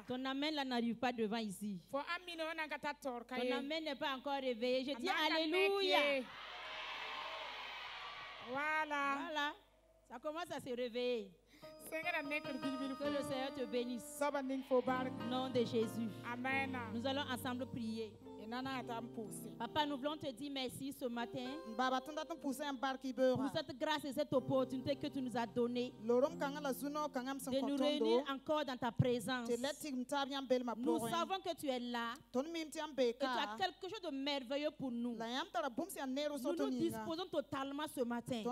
Ton amen là n'arrive pas devant ici. Ton amen n'est pas encore réveillé. Je dis alléluia. Voilà. Ça commence à se réveiller. Que le Seigneur te bénisse. Au nom de Jésus. Amen. Nous allons ensemble prier. Papa, nous voulons te dire merci ce matin pour cette grâce et cette opportunité que tu nous as donnée de nous réunir encore dans ta présence. Nous savons que tu es là, que tu as quelque chose de merveilleux pour nous. Nous nous disposons totalement ce matin et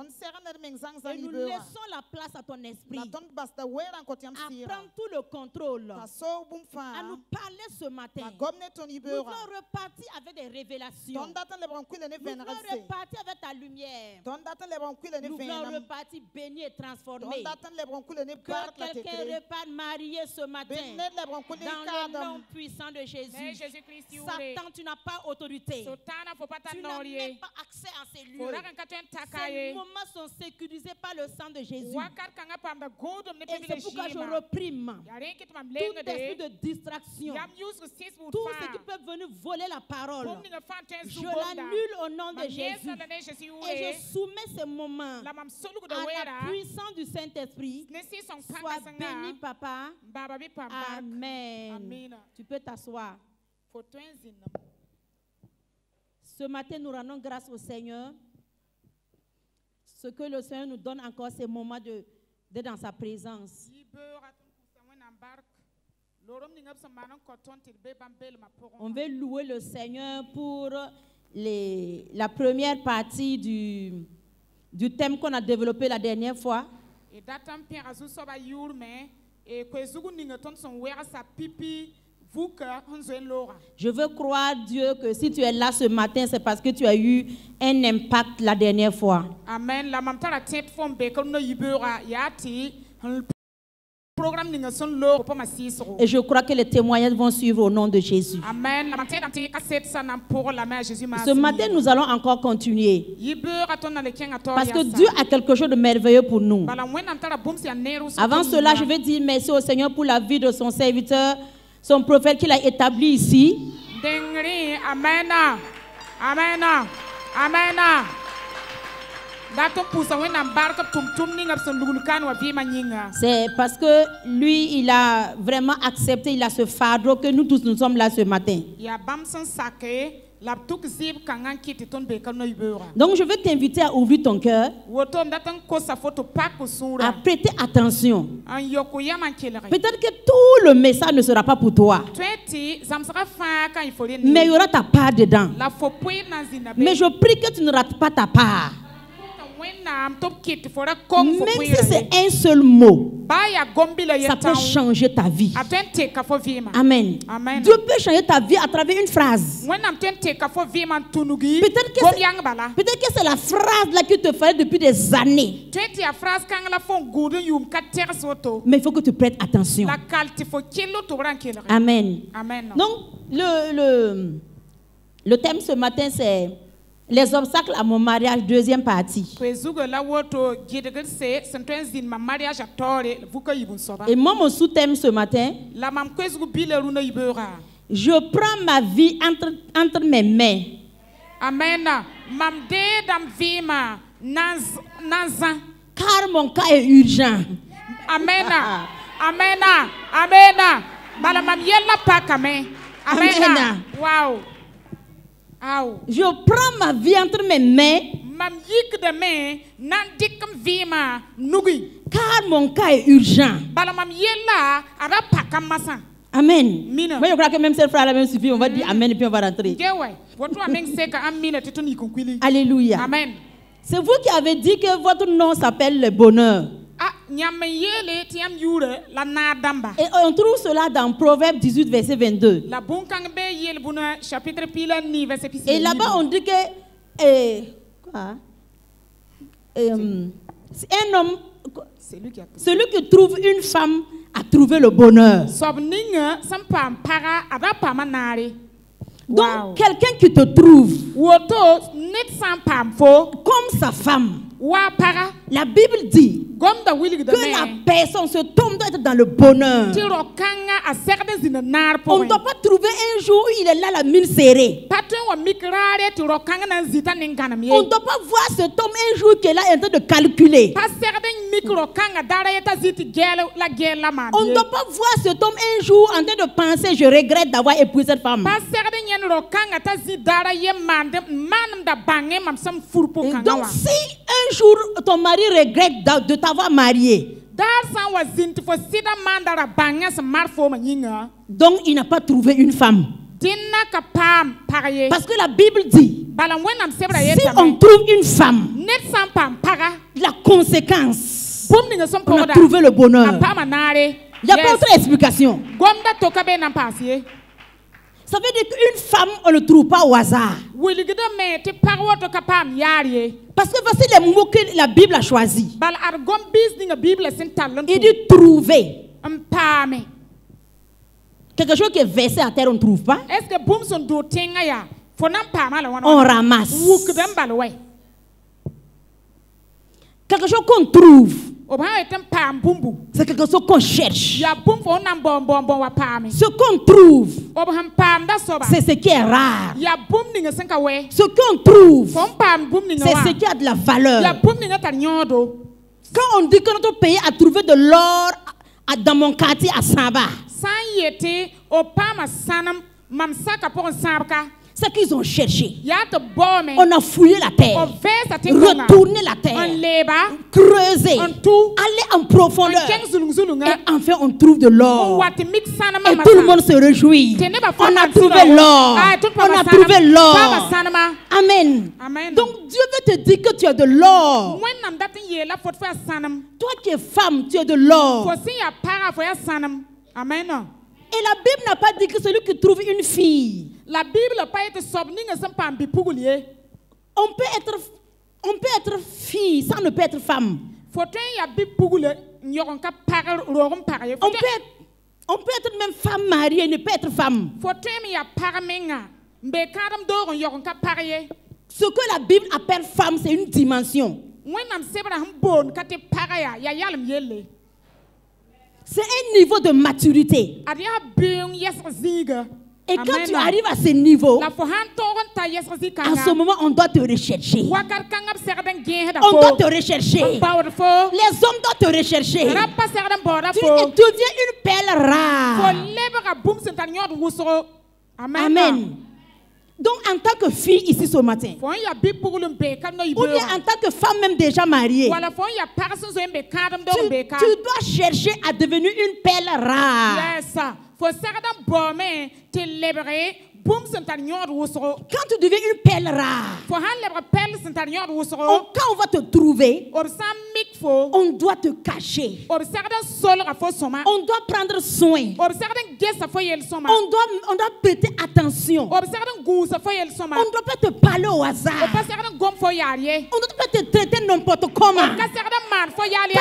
nous laissons la place à ton esprit à prendre tout le contrôle, à nous parler ce matin. Nous voulons repartir avec des révélations. Nous voulons repartir avec ta lumière. Nous voulons repartir bénis et transformés. Que quelqu'un reparte marié ce matin dans le nom puissant de Jésus. Satan, tu n'as pas autorité. Tu n'as même pas accès à ces lieux. Ces moments sont sécurisés par le sang de Jésus. Et c'est pourquoi je reprime tout esprit de distraction, tout ce qui peut venir voler la parole. Je l'annule au nom de Jésus et je soumets ce moment à la puissance du Saint-Esprit. Sois béni, Papa. Amen. Tu peux t'asseoir. Ce matin, nous rendons grâce au Seigneur. Ce que le Seigneur nous donne encore, ces moments d'être dans sa présence. On veut louer le Seigneur pour la première partie du thème qu'on a développé la dernière fois. Je veux croire, Dieu, que si tu es là ce matin, c'est parce que tu as eu un impact la dernière fois. Amen. Et je crois que les témoignages vont suivre au nom de Jésus. Amen. Ce matin, nous allons encore continuer. Parce que Dieu a quelque chose de merveilleux pour nous. Avant cela, je vais dire merci au Seigneur pour la vie de son serviteur, son prophète qu'il a établi ici. Amen. Amen. Amen. C'est parce que lui, il a vraiment accepté, il a ce fardeau que nous tous nous sommes là ce matin. Donc je veux t'inviter à ouvrir ton cœur, à prêter attention. Peut-être que tout le message ne sera pas pour toi, mais il y aura ta part dedans. Mais je prie que tu ne rates pas ta part. Même si c'est un seul mot, ça peut changer ta vie. Amen. Dieu peut changer ta vie à travers une phrase. Peut-être que c'est la phrase là qui te fallait depuis des années. Mais il faut que tu prêtes attention. Amen. Donc, le thème ce matin, c'est les obstacles à mon mariage, deuxième partie. Et moi, mon sous-thème ce matin, je prends ma vie entre mes mains. Amen. Car mon cas est urgent. Amen. Amen. Amen. Amen. Wow. Je prends ma vie entre mes mains, car mon cas est urgent. Amen. Moi, je crois que même cette phrase-là même suffit. On va dire Amen et puis on va rentrer. Alléluia. Amen. C'est vous qui avez dit que votre nom s'appelle le bonheur. Et on trouve cela dans Proverbe 18, verset 22. Et là-bas, on dit que un homme, celui qui trouve une femme, a trouvé le bonheur. Donc, quelqu'un qui te trouve comme sa femme, la Bible dit que la personne, cet homme doit être dans le bonheur. On ne doit pas trouver un jour où il est là la mine serrée. On ne doit pas voir cet homme un jour qui est là en train de calculer. On ne doit pas voir cet homme un jour en train de penser je regrette d'avoir épousé cette femme. Donc si un jour ton mari regrette de t'avoir marié, donc il n'a pas trouvé une femme. Parce que la Bible dit, si on trouve une femme, la conséquence, on a trouvé le bonheur. Il n'y a pas autre explication. Ça veut dire qu'une femme, on ne trouve pas au hasard. Parce que voici les mots que la Bible a choisis. Il dit trouver. Quelque chose qui est versé à terre, on ne trouve pas. On ramasse. Quelque chose qu'on trouve, c'est quelque chose qu'on cherche. Ce qu'on trouve, c'est ce qui est rare. Ce qu'on trouve, c'est ce qui a de la valeur. Quand on dit que notre pays a trouvé de l'or dans mon quartier à Samba, c'est qu'ils ont cherché. On a fouillé la terre, retourné la terre, creusé, allé en profondeur. Et enfin, on trouve de l'or. Et tout le monde se réjouit. On a trouvé l'or. On a trouvé l'or. Amen. Donc, Dieu veut te dire que tu as de l'or. Toi qui es femme, tu as de l'or. Amen. Et la Bible n'a pas dit que celui qui trouve une fille. La Bible n'a pas été sobnie. On peut être fille sans ne pas être femme. On peut être même femme mariée et ne pas être femme. Ce que la Bible appelle femme, c'est une dimension. C'est un niveau de maturité. Et quand tu arrives à ce niveau, à ce moment, on doit te rechercher. On doit te rechercher. Les hommes doivent te rechercher. Tu deviens une perle rare. Amen. Donc, en tant que fille ici ce matin, ou bien en tant que femme même déjà mariée, tu dois chercher à devenir une perle rare. Quand tu deviens une perle rare, quand on va te trouver, on doit te cacher. On doit prendre soin. On doit prêter attention. On ne doit pas te parler au hasard. On ne doit pas te traiter n'importe comment. Parce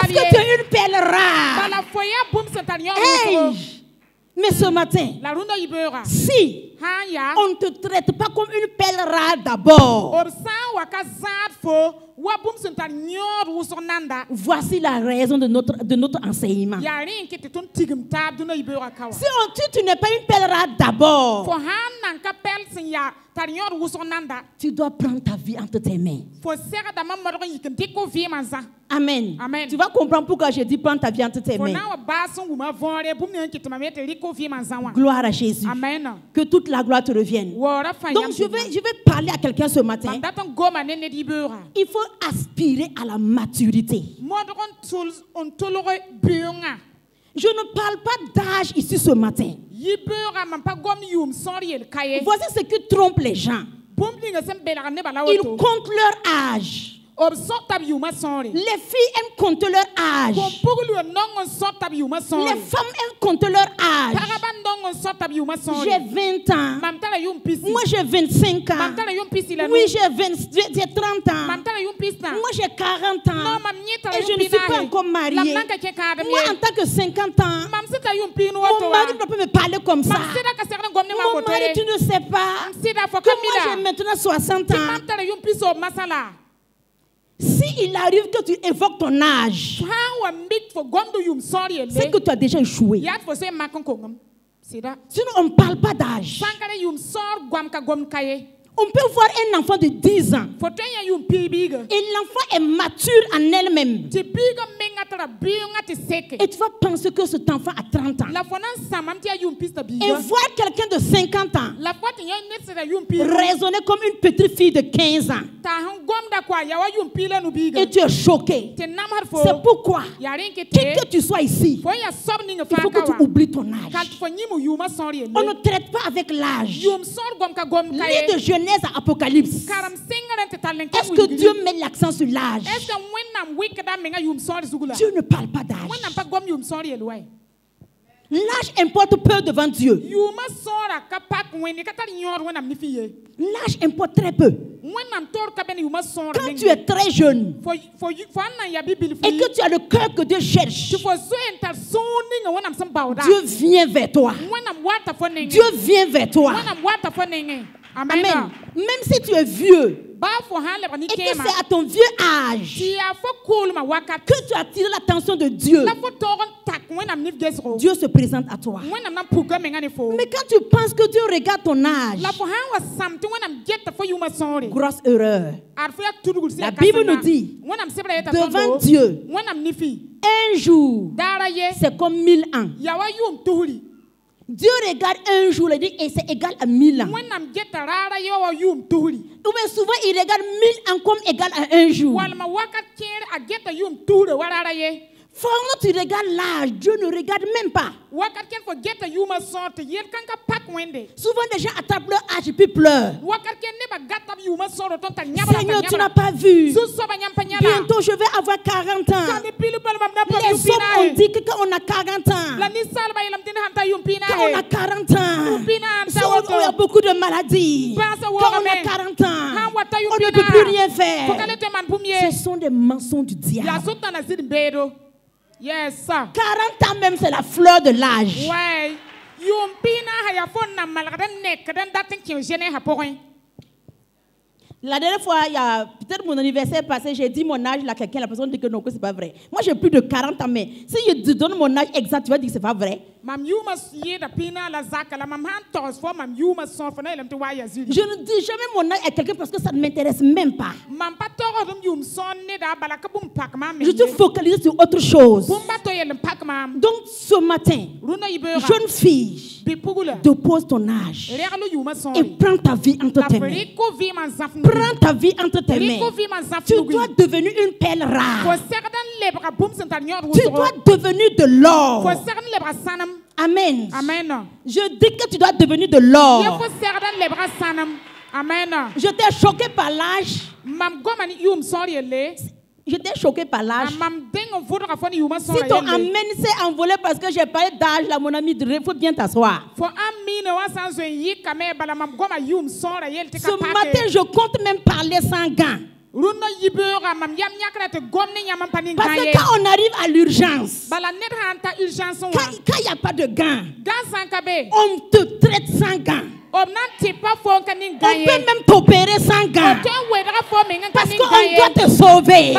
que tu es une perle rare. Hey! Mais ce matin, si on ne te traite pas comme une perle rare d'abord, voici la raison de notre enseignement. Si tu n'es pas une perle rare d'abord, tu dois prendre ta vie entre tes mains. Amen. Tu vas comprendre pourquoi j'ai dit prendre ta vie entre tes mains. Gloire à Jésus. Amen. Que toute la gloire te revienne. Donc je vais parler à quelqu'un ce matin. Il faut aspirer à la maturité. Je ne parle pas d'âge ici ce matin. Voici ce qui trompe les gens. Ils comptent leur âge. Les filles aiment compter leur âge. Les femmes aiment compter leur âge. J'ai 20 ans. Moi j'ai 25 ans. Oui, j'ai 30 ans. Moi j'ai 40 ans. Et je ne suis pas encore mariée. Moi en tant que 50 ans, mon mari ne peut pas me parler comme ça. Mon mari, tu ne sais pas que moi j'ai maintenant 60 ans. S'il arrive que tu évoques ton âge, c'est que tu as déjà échoué. Sinon, on ne parle pas d'âge. On peut voir un enfant de 10 ans. Et l'enfant est mature en elle-même. Et tu vas penser que cet enfant a 30 ans. Et voir quelqu'un de 50 ans raisonner comme une petite fille de 15 ans. Et tu es choqué. C'est pourquoi, qui que tu sois ici, il faut que tu oublies ton âge. On ne traite pas avec l'âge. Lis de Genèse à Apocalypse. Est-ce que Dieu met l'accent sur l'âge? Dieu ne parle pas d'âge. L'âge importe peu devant Dieu. L'âge importe très peu. Quand tu es très jeune et que tu as le cœur que Dieu cherche, Dieu vient vers toi. Dieu vient vers toi. Amen. Même si tu es vieux et que c'est à ton vieux âge que tu attires l'attention de Dieu, Dieu se présente à toi. Mais quand tu penses que Dieu regarde ton âge, grosse erreur. La Bible nous dit, devant Dieu, un jour, c'est comme 1000 ans. Dieu regarde un jour et dit, et c'est égal à 1000 ans. Ou bien souvent, il regarde 1000 ans comme égal à un jour. Quand tu regardes l'âge, Dieu ne regarde même pas. Souvent, les gens attrapent leur âge et puis pleurent. Seigneur, tu n'as pas vu. Bientôt, je vais avoir 40 ans. Les hommes ont dit que quand on a 40 ans, quand on a 40 ans, il y a beaucoup de maladies. Quand on a 40 ans, on ne peut plus rien faire. Ce sont des mensonges du diable. Yes, 40 ans même, c'est la fleur de l'âge. La dernière fois, il y a peut-être mon anniversaire passé, j'ai dit mon âge, là, quelqu'un, la personne dit que non, que c'est pas vrai. Moi, j'ai plus de 40 ans, mais si je te donne mon âge exact, tu vas dire que c'est pas vrai. Je ne dis jamais mon âge à quelqu'un parce que ça ne m'intéresse même pas. Je te focalise sur autre chose. Donc, ce matin, jeune fille, dépose ton âge et prends ta vie entre tes mains. Prends ta vie entre tes mains. Tu dois devenir une perle rare. Tu dois devenir de l'or. Amen. Amen. Je dis que tu dois devenir de l'or. Amen. Je t'ai choqué par l'âge. J'étais choquée par l'âge. Si ton amen s'est envolé parce que j'ai parlé d'âge, là, mon ami, il faut bien t'asseoir. Ce matin, je compte même parler sans gants. Parce que quand on arrive à l'urgence, quand il n'y a pas de gants, on te traite sans gants. On peut même t'opérer sans gants. Parce qu'on doit te sauver.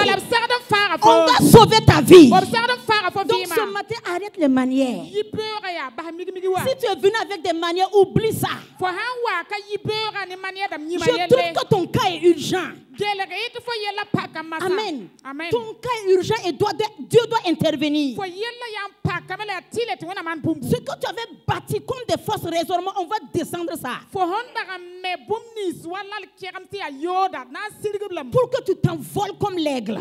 On doit sauver ta vie. Donc ce matin, arrête les manières. Si tu es venu avec des manières, oublie ça. Je trouve que ton cas est urgent. Amen. Ton cas est urgent et Dieu doit intervenir. Ce que tu avais bâti comme des fausses raisonnements, on va descendre ça. Pour que tu t'envoles comme l'aigle.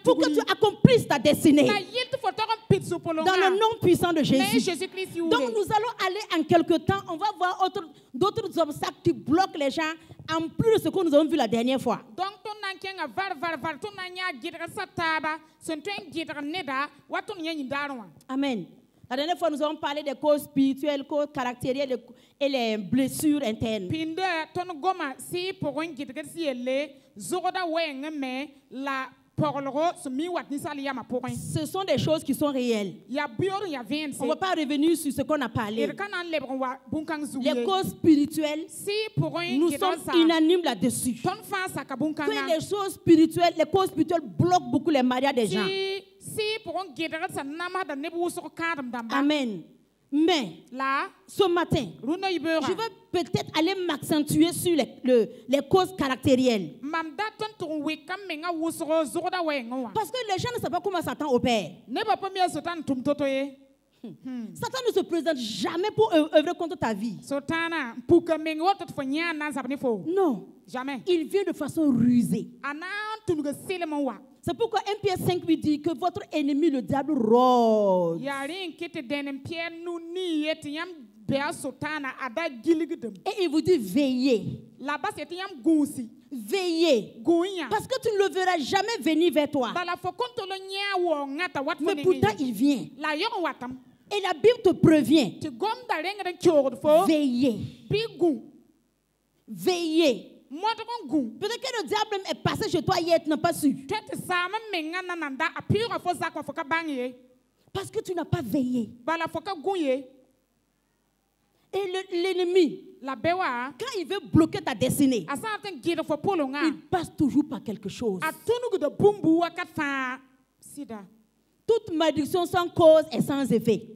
Pour que tu accomplisses ta destinée. Dans le nom puissant de Jésus. Donc nous allons aller en quelque temps. On va voir d'autres obstacles qui bloquent les gens en plus de ce que nous avons vu la dernière fois. Amen. La dernière fois, nous avons parlé des causes spirituelles, causes caractérielles et les blessures internes. Ce sont des choses qui sont réelles. On ne va pas revenir sur ce qu'on a parlé. Les causes spirituelles, nous sommes unanimes là-dessus. Que les choses spirituelles, les causes spirituelles bloquent beaucoup les mariages des gens. Amen. Mais là, ce matin, je vais peut-être aller m'accentuer sur les causes caractérielles. Parce que les gens ne savent pas comment Satan opère. Satan ne se présente jamais pour œuvrer contre ta vie. Non. Jamais. Il vient de façon rusée. C'est pourquoi 1 Pierre 5 lui dit que votre ennemi, le diable, rôde. Et il vous dit veillez. Veillez. Parce que tu ne le verras jamais venir vers toi. Mais pourtant, il vient. Et la Bible te prévient. Veillez. Veillez. Peut-être que le diable est passé chez toi hier, tu n'as pas su. Parce que tu n'as pas veillé. Et l'ennemi, quand il veut bloquer ta destinée, il passe toujours par quelque chose. Toute malédiction sans cause et sans effet.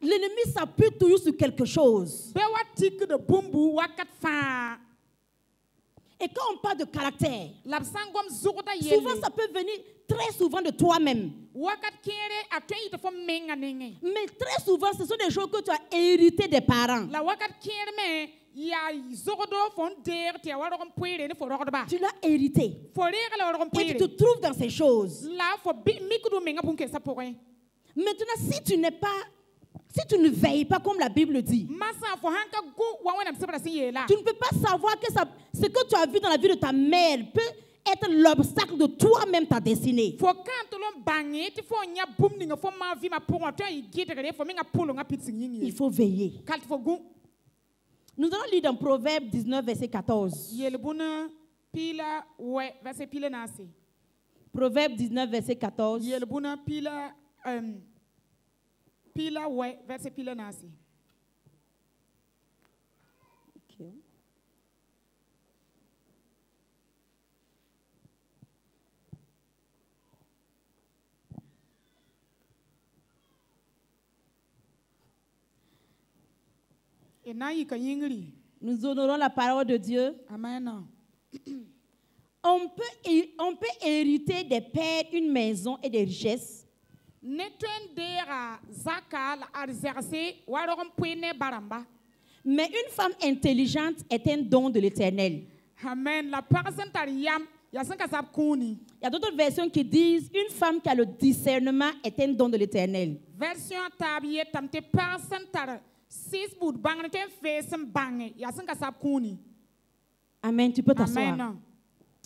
L'ennemi s'appuie toujours sur quelque chose. Et quand on parle de caractère, souvent ça peut venir très souvent de toi-même. Mais très souvent, ce sont des choses que tu as héritées des parents. Tu l'as hérité. Et tu te trouves dans ces choses. Maintenant, si tu ne veilles pas comme la Bible dit, tu ne peux pas savoir que ce que tu as vu dans la vie de ta mère peut être l'obstacle de toi-même, ta destinée. Il faut veiller. Nous allons lire dans Proverbe 19, verset 14. Proverbe 19, verset 14. Okay. Nous honorons la parole de Dieu. Amen. On peut hériter des pères une maison et des richesses. Mais une femme intelligente est un don de l'Éternel. Amen. Il y a d'autres versions qui disent une femme qui a le discernement est un don de l'Éternel. Amen. Tu peux t'asseoir.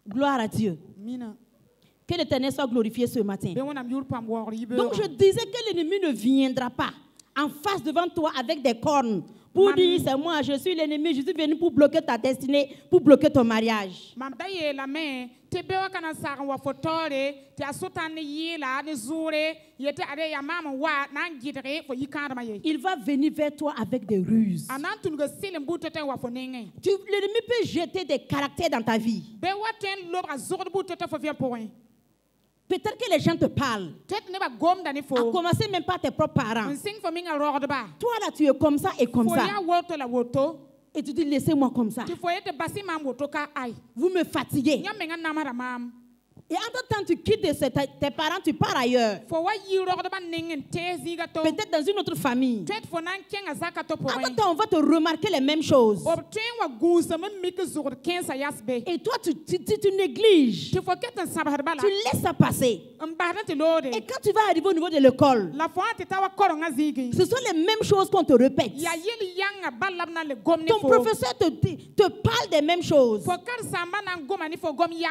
Gloire à Dieu. Que l'Éternel soit glorifié ce matin. Donc je disais que l'ennemi ne viendra pas en face devant toi avec des cornes pour dire c'est moi, je suis l'ennemi, je suis venu pour bloquer ta destinée, pour bloquer ton mariage. Il va venir vers toi avec des ruses. L'ennemi peut jeter des caractères dans ta vie. Peut-être que les gens te parlent. À commencer même par tes propres parents. Toi là, tu es comme ça et comme ça. Et tu dis, laissez-moi comme ça. Vous me fatiguez. Et en tant que tu quittes tes parents, tu pars ailleurs. Peut-être dans une autre famille. En tant on va te remarquer les mêmes choses. Et toi, tu négliges. Tu laisses ça passer. Et quand tu vas arriver au niveau de l'école, ce sont les mêmes choses qu'on te répète. Ton professeur te parle des mêmes choses.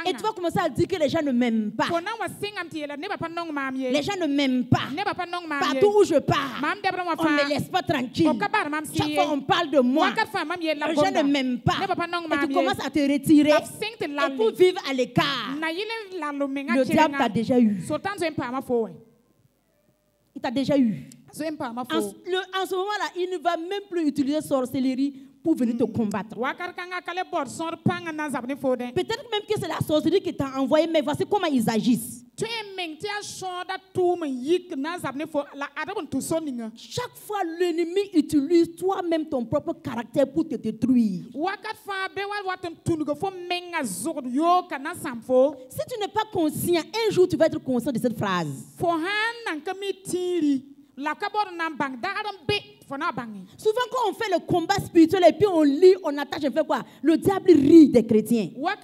Et tu vas commencer à dire que les gens ne ne m'aiment pas. Les gens ne m'aiment pas. Partout où je pars, on ne me laisse pas tranquille. Chaque fois on parle de moi, les gens ne m'aiment pas. Et tu commences à te retirer et pour vivre à l'écart. Le diable t'a déjà eu. Il t'a déjà eu. En ce moment-là, il ne va même plus utiliser sorcellerie pour venir te combattre. Peut-être même que c'est la sorcellerie qui t'a envoyé, mais voici comment ils agissent. Chaque fois, l'ennemi utilise toi-même ton propre caractère pour te détruire. Si tu n'es pas conscient, un jour tu vas être conscient de cette phrase. Souvent quand on fait le combat spirituel et puis on lit, on attache, on fait quoi? Le diable rit des chrétiens. Parce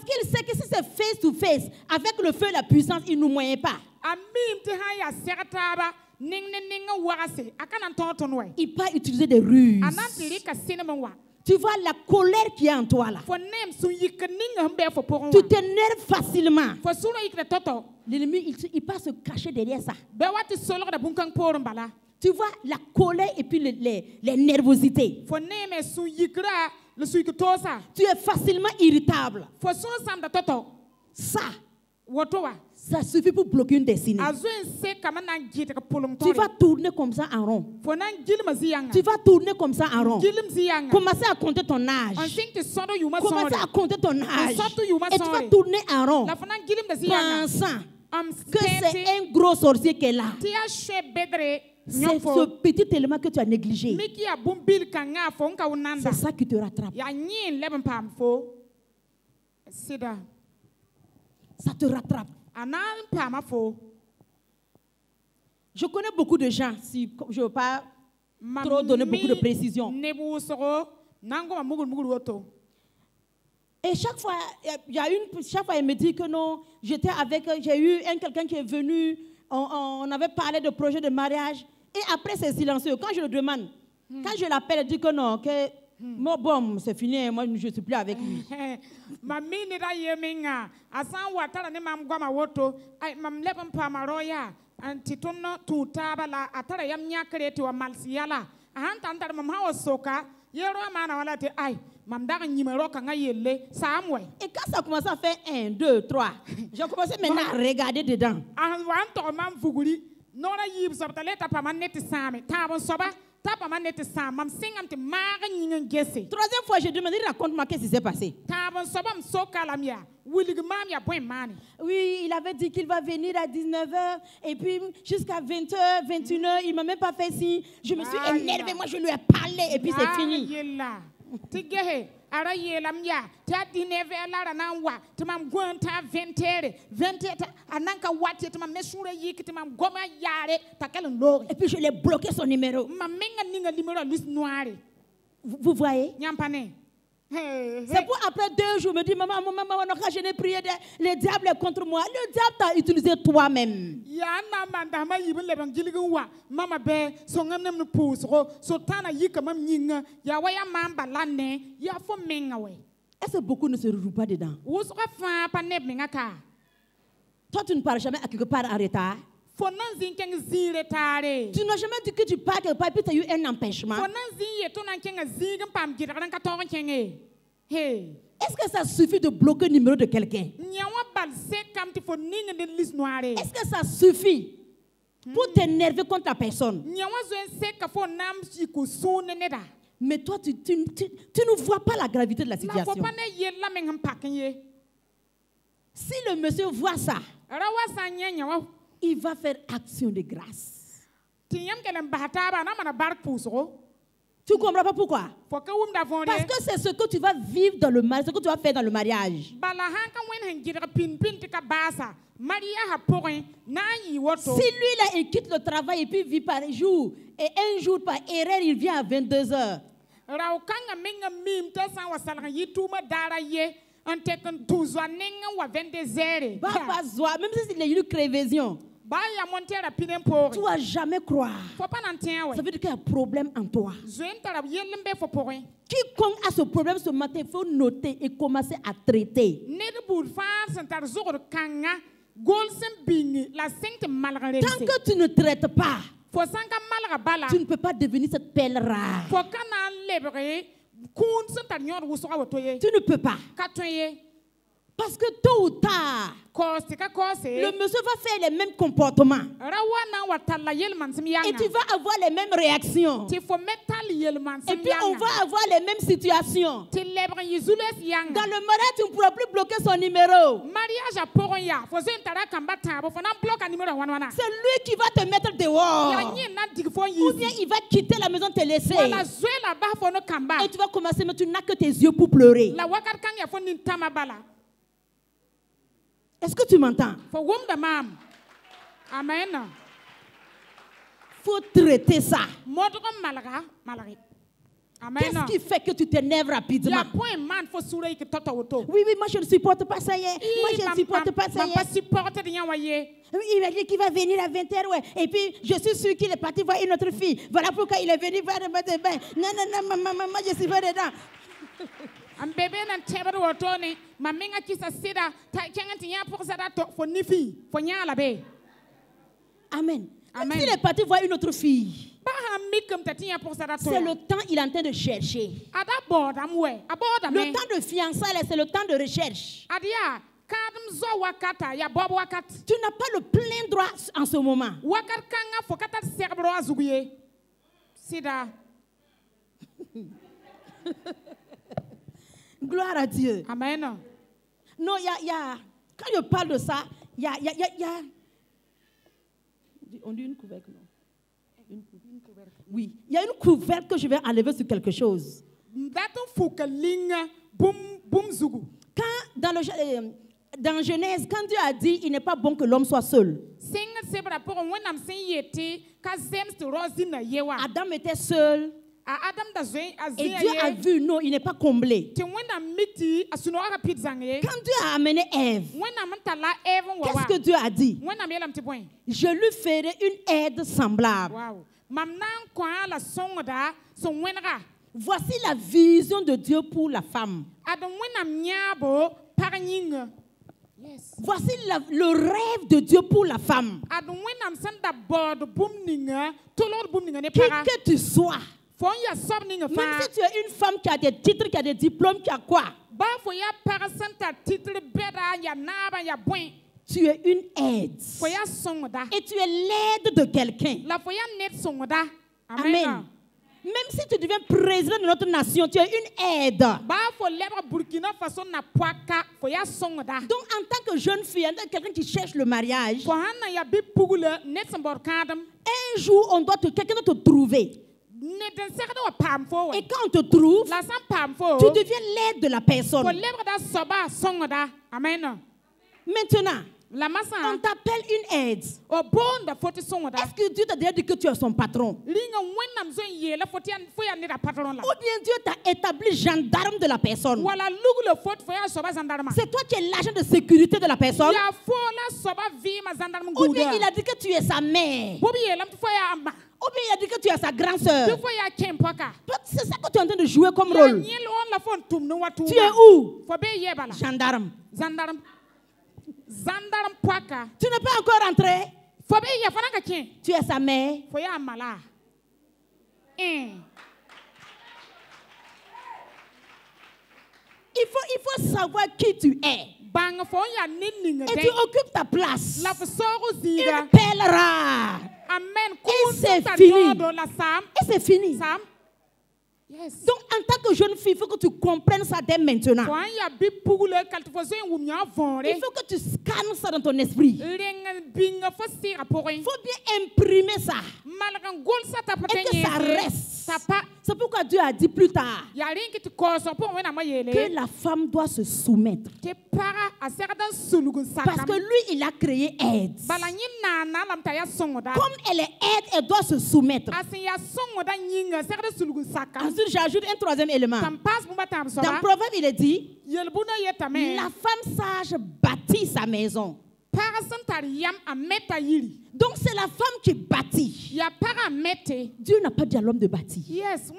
qu'il sait que si c'est face to face, avec le feu et la puissance, il ne nous moyen pas. Il peut utiliser des ruses. Tu vois la colère qui est en toi là. Tu t'énerves facilement. L'ennemi, il peut se cacher derrière ça. Tu vois la colère et puis les nervosités. Tu es facilement irritable. Ça suffit pour bloquer une destinée. Tu vas tourner comme ça en rond. Tu vas tourner comme ça en rond. Commencer à compter ton âge. Commencer à compter ton âge. Et tu vas tourner en rond. Pensant que c'est un gros sorcier qui est là. C'est ce petit élément que tu as négligé. C'est ça qui te rattrape. Ça te rattrape. Je connais beaucoup de gens, si je ne veux pas trop donner beaucoup de précisions. Et chaque fois, il me dit que non, j'ai eu quelqu'un qui est venu, on avait parlé de projet de mariage, et après c'est silencieux. Quand je le demande, quand je l'appelle, elle dit que non, que bon, c'est fini, moi je ne suis plus avec lui. Et quand ça commence à faire 1, 2, 3, j'ai commencé maintenant à regarder dedans. Troisième fois, je demandé, raconte-moi qu'est-ce qui s'est passé. Oui, il avait dit qu'il va venir à 19h et puis jusqu'à 20h, 21h, il ne m'a même pas fait signe. Je me suis énervée, moi je lui ai parlé et puis c'est fini. Et puis je l'ai bloqué son numéro. Vous voyez? C'est pour après 2 jours me dire maman, quand je n'ai prié, le diable est contre moi. Le diable t'a utilisé toi-même. Est-ce que beaucoup ne se retrouvent pas dedans? Toi, tu ne pars jamais à quelque part en retard. Tu n'as jamais dit que tu pars quelque part et puis tu as eu un empêchement. Est-ce que ça suffit de bloquer le numéro de quelqu'un? Est-ce que ça suffit pour t'énerver contre la personne? Mais toi, tu ne vois pas la gravité de la situation. Si le monsieur voit ça, il va faire action de grâce. Tu ne comprends pas pourquoi? Parce que c'est ce que tu vas vivre dans le mariage, ce que tu vas faire dans le mariage. Si lui là, il quitte le travail et puis vit par jour, et un jour par erreur, il vient à 22h. Même si c'est une création. Tu vas jamais croire. Ça veut dire qu'il y a un problème en toi. Quiconque a ce problème ce matin, il faut noter et commencer à traiter. Tant que tu ne traites pas, tu ne peux pas devenir cette perle rare. Tu ne peux pas. Parce que tôt ou tard, le monsieur va faire les mêmes comportements. Et tu vas avoir les mêmes réactions. Et puis on va avoir les mêmes situations. Dans le mariage, tu ne pourras plus bloquer son numéro. C'est lui qui va te mettre dehors. Ou bien il va quitter la maison, te laisser. Et tu vas commencer, mais tu n'as que tes yeux pour pleurer. Est-ce que tu m'entends? Amen. Faut traiter ça. Amen. Qu'est-ce qui fait que tu t'énerves rapidement? Oui, moi je ne supporte pas ça. Moi je ne supporte pas ça. Il m'a dit qu'il va venir à 20h. Ouais. Et puis je suis sûre qu'il est parti voir une autre fille. Voilà pourquoi il est venu voir le bain. Non, maman, je suis pas dedans. Un bébé n'a pas de retourner. Ma mère qui s'assira, Amen. Amen. S'il est parti voir une autre fille, c'est le temps qu'il est en train de chercher. Le temps de fiançailles, c'est le temps de recherche. Tu n'as pas le plein droit en ce moment. Gloire à Dieu. Amen. Non, quand je parle de ça, il y a on dit une couvercle, non? Une couvercle. Oui, il y a une couvercle que je vais enlever sur quelque chose. Quand dans Genèse, quand Dieu a dit il n'est pas bon que l'homme soit seul. Adam était seul. Et Dieu a vu, non, il n'est pas comblé. Quand Dieu a amené Ève, qu'est-ce que Dieu a dit? Je lui ferai une aide semblable. Voici la vision de Dieu pour la femme. Voici le rêve de Dieu pour la femme. Qui que tu sois, même si tu es une femme qui a des titres, qui a des diplômes, qui a quoi? Tu es une aide. Et tu es l'aide de quelqu'un. Amen. Même si tu deviens président de notre nation, tu es une aide. Donc en tant que jeune fille, en tant que quelqu'un qui cherche le mariage, un jour, quelqu'un doit te trouver. Et quand on te trouve, tu deviens l'aide de la personne. Maintenant, on t'appelle une aide. Est-ce que Dieu t'a déjà dit que tu es son patron? Ou bien Dieu t'a établi gendarme de la personne? C'est toi qui es l'agent de sécurité de la personne? Ou bien il a dit que tu es sa mère? Ou bien il a dit que tu es sa grande sœur? C'est ça que tu es en train de jouer comme rôle. Tu es où? Gendarme. Tu n'es pas encore rentré? Tu es sa mère? Il faut savoir qui tu es. Et tu occupes ta place. Une perle rare. Et c'est fini. Et c'est fini. Yes. Donc, en tant que jeune fille, il faut que tu comprennes ça dès maintenant. Il faut que tu scannes ça dans ton esprit. Il faut bien imprimer ça. Et que ça reste. C'est pourquoi Dieu a dit plus tard que la femme doit se soumettre. Parce que lui, il a créé aide. Comme elle est aide, elle doit se soumettre. Ensuite, j'ajoute un troisième élément. Dans Proverbe, il est dit, la femme sage bâtit sa maison. Donc c'est la femme qui bâtit. Dieu n'a pas dit à l'homme de bâtir. Yes,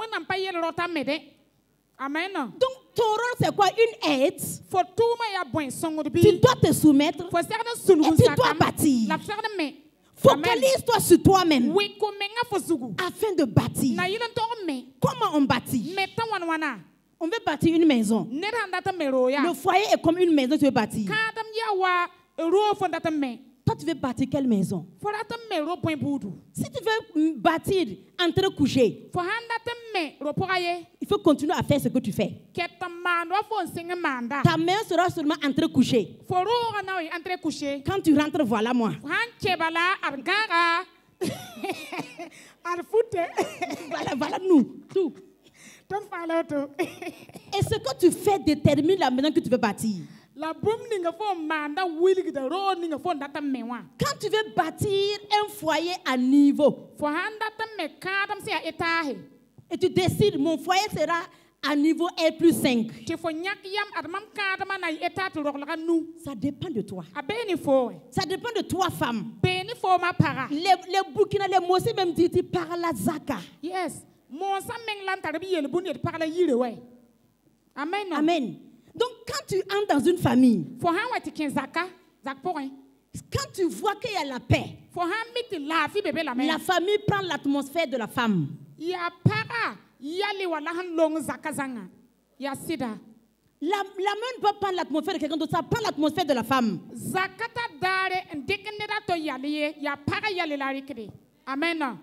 amen. Donc ton rôle c'est quoi? Une aide. Tu dois te soumettre et tu dois bâtir. Focalise-toi sur toi-même afin de bâtir. Comment on bâtit? On veut bâtir une maison. Le foyer est comme une maison que tu veux bâtir. Toi, tu veux bâtir quelle maison? Si tu veux bâtir entre coucher, il faut continuer à faire ce que tu fais. Ta main sera seulement entre coucher. Quand tu rentres, voilà moi. Voilà nous. Tout. Et ce que tu fais détermine la maison que tu veux bâtir. Quand tu veux bâtir un foyer à niveau, et tu décides, mon foyer sera à niveau R+5. Ça dépend de toi. Ça dépend de toi, femme. Les Burkina, les Mossi même disent, par la Zaka. Yes. Amen. Amen. Donc quand tu entres dans une famille, quand tu vois qu'il y a la paix, la famille prend l'atmosphère de la femme. La main ne peut pas prendre l'atmosphère de quelqu'un d'autre, ça prend l'atmosphère de la femme. Amen.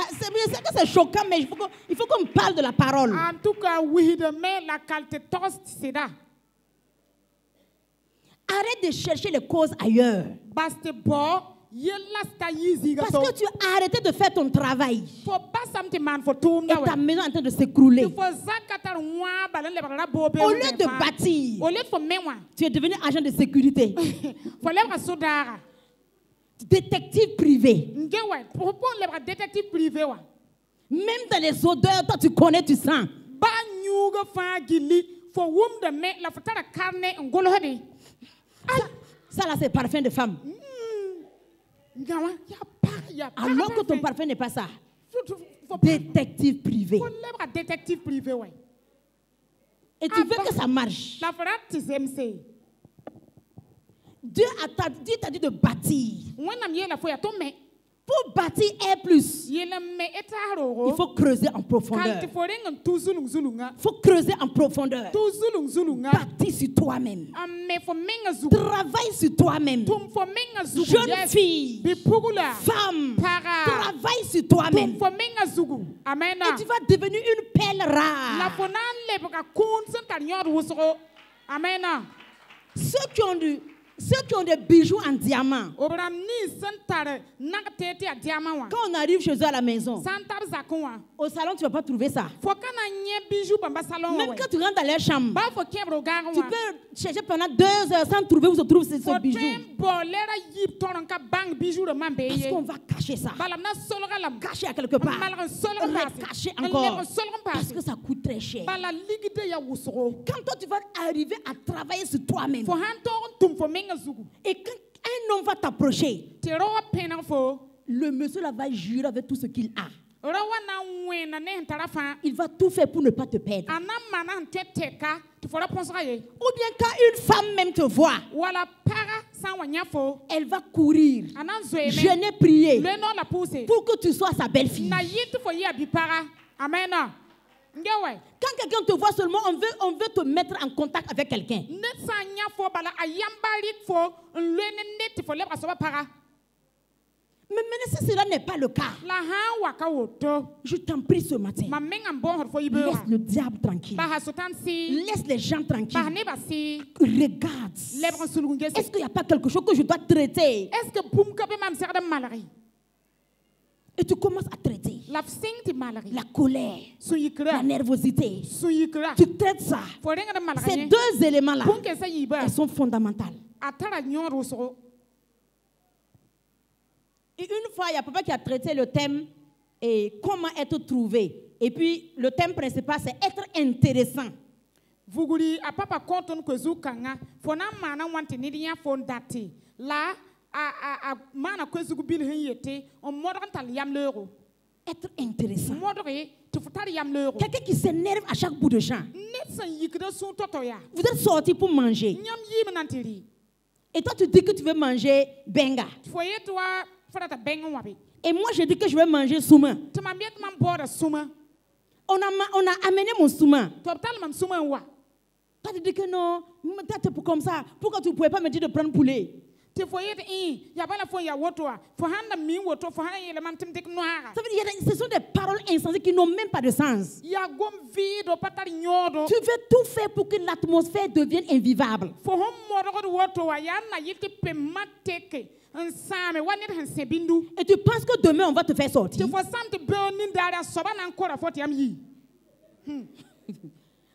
C'est que c'est choquant, mais il faut qu'on parle de la parole. En tout cas, oui, la qualité arrête de chercher les causes ailleurs. Parce que tu as arrêté de faire ton travail. Et ta maison est en train de s'écrouler. Au lieu de bâtir, tu es devenu agent de sécurité. Détective privé. Même dans les odeurs, toi tu connais, tu sens. Ça là c'est parfum de femme. Alors que ton parfum n'est pas ça. Détective privé. Et tu veux que ça marche. Dieu t'a dit de bâtir. Pour bâtir R+, il faut creuser en profondeur. Il faut creuser en profondeur. Bâtir sur toi-même. Travaille sur toi-même. Jeune fille, femme, travaille sur toi-même. Et tu vas devenir une perle rare. Ceux qui ont des bijoux en diamant, quand on arrive chez eux à la maison, au salon, tu ne vas pas trouver ça. Même quand tu rentres dans leur chambre, tu peux chercher pendant 2 heures sans trouver où se trouve ce bijou. Parce qu'on va cacher ça. Cacher à quelque part. Recacher encore. Parce que ça coûte très cher. Quand toi, tu vas arriver à travailler sur toi-même, et quand un homme va t'approcher, le monsieur là va jurer avec tout ce qu'il a. Il va tout faire pour ne pas te perdre. Ou bien quand une femme même te voit, elle va courir, jeûner, prier pour que tu sois sa belle-fille. Amen. Quand quelqu'un te voit seulement, on veut te mettre en contact avec quelqu'un. Mais maintenant, si cela n'est pas le cas, je t'en prie ce matin, laisse le diable tranquille. Laisse les gens tranquilles. Regarde. Est-ce qu'il n'y a pas quelque chose que je dois traiter? Et tu commences à traiter la colère, la nervosité. Tu traites ça. Ces 2 éléments-là, elles sont fondamentales. Et une fois, il y a papa qui a traité le thème et comment être trouvé. Et puis, le thème principal, c'est être intéressant. Vuguri a papa konton kwezu kanga fona mana wanti nidia fon dati la a mana kwezu bil yete on modern tal yam l'euro. Être intéressant. Quelqu'un qui s'énerve à chaque bout de champ. Vous êtes sorti pour manger. Et toi tu dis que tu veux manger benga. Et moi je dis que je veux manger souma. On a amené mon souma. Toi tu dis que non, peut-être comme ça. Pourquoi tu ne pouvais pas me dire de prendre poulet? Ça veut dire, ce sont des paroles insensées qui n'ont même pas de sens. Tu veux tout faire pour que l'atmosphère devienne invivable. Et tu penses que demain on va te faire sortir. Tu vas dire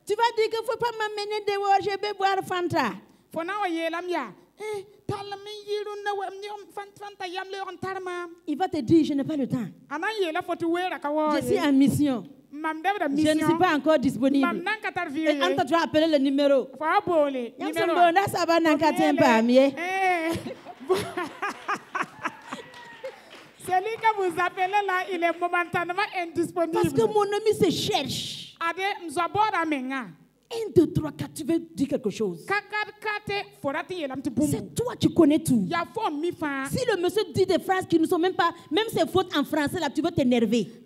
qu'il ne faut pas m'amener dehors, je vais boire Fanta. Il va te dire, je n'ai pas le temps. Je suis en mission. Je ne suis pas encore disponible. Et Anta, tu vas appeler le numéro. Celui que vous appelez là, il est momentanément indisponible. Parce que mon ami se cherche. 1, 2, 3, 4, tu veux dire quelque chose. C'est toi, tu connais tout. Si le monsieur dit des phrases qui ne sont même pas, même ses fautes en français, là, tu veux t'énerver.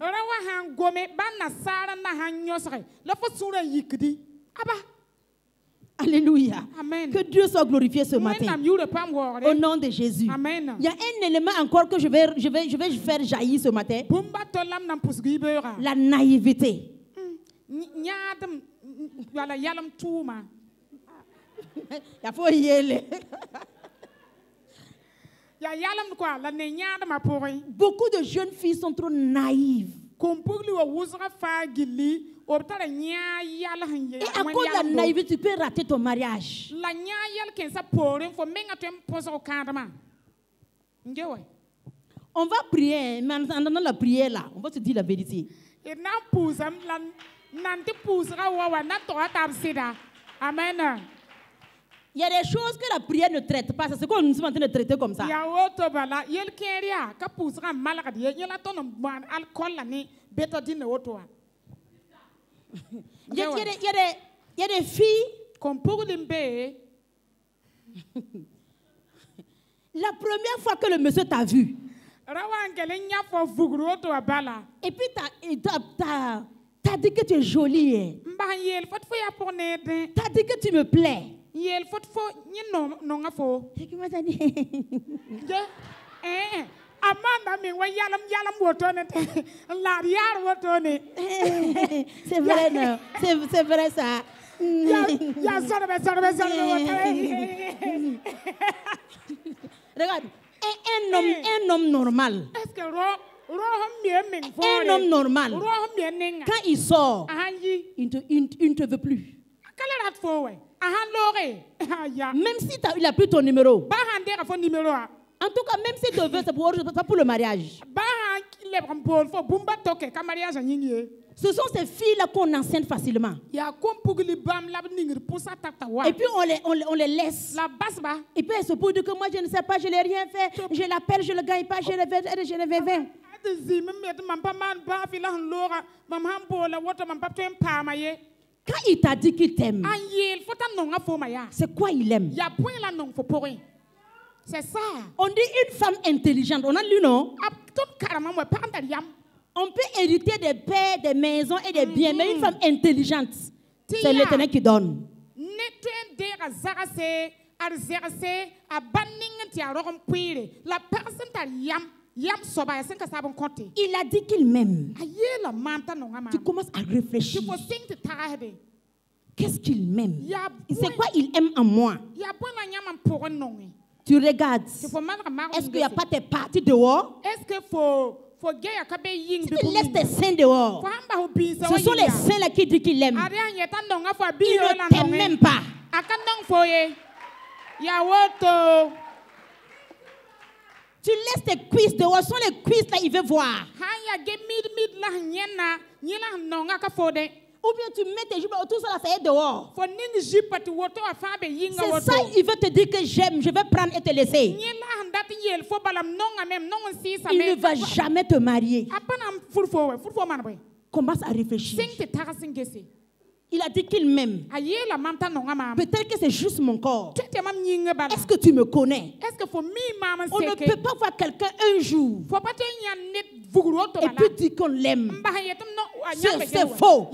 Alléluia. Amen. Que Dieu soit glorifié ce matin. Au nom de Jésus. Amen. Il y a un élément encore que je vais faire jaillir ce matin. La naïveté. Il faut y aller. Beaucoup de jeunes filles sont trop naïves. Et à cause de la naïveté, tu peux rater ton mariage. On va prier, mais en attendant la prière là, on va te dire la vérité. Amen. Il y a des choses que la prière ne traite pas. C'est ce qu'on nous sommes en train de traiter comme ça. Il y a des filles. La première fois que le monsieur t'a vu. Et puis t'as dit que tu es jolie. T'as dit que tu me plais. Et qui m'a dit? C'est vrai, non? C'est vrai ça. Regarde, un homme normal. Un homme normal, quand il sort, il ne te veut plus. Même si il a pris ton numéro. En tout cas, même si tu veux, c'est pas pour le mariage. Ce sont ces filles-là qu'on enseigne facilement. Et puis on les laisse. Et puis elles se posent que moi je ne sais pas, je n'ai rien fait. Je l'appelle, je ne le gagne pas, je ne vais rien. Quand il t'a dit qu'il t'aime, c'est quoi il aime? C'est ça. On dit une femme intelligente. On a lu, non? On peut hériter des pères, des maisons et des biens, mais une femme intelligente, c'est l'Éternel qui donne. La personne il a dit qu'il m'aime. Tu commences à réfléchir. Qu'est-ce qu'il m'aime? C'est quoi il aime en moi? Tu regardes. Est-ce qu'il n'y a pas tes parties dehors? Est-ce qu'il faut... Tu laisses tes seins dehors. Ce sont les seins là qui disent qu'il aime. Il ne t'aime même pas. Tu laisses tes cuisses dehors. Ce sont les cuisses là, il veut voir. Ou bien tu mets tes jupes autour, ça ça y est dehors. C'est ça, il veut te dire que j'aime, je vais prendre et te laisser. Il ne va jamais te marier. Commence à réfléchir. Il a dit qu'il m'aime. Peut-être que c'est juste mon corps. Est-ce que tu me connais? On ne peut pas voir quelqu'un un jour et puis dire qu'on l'aime. C'est faux.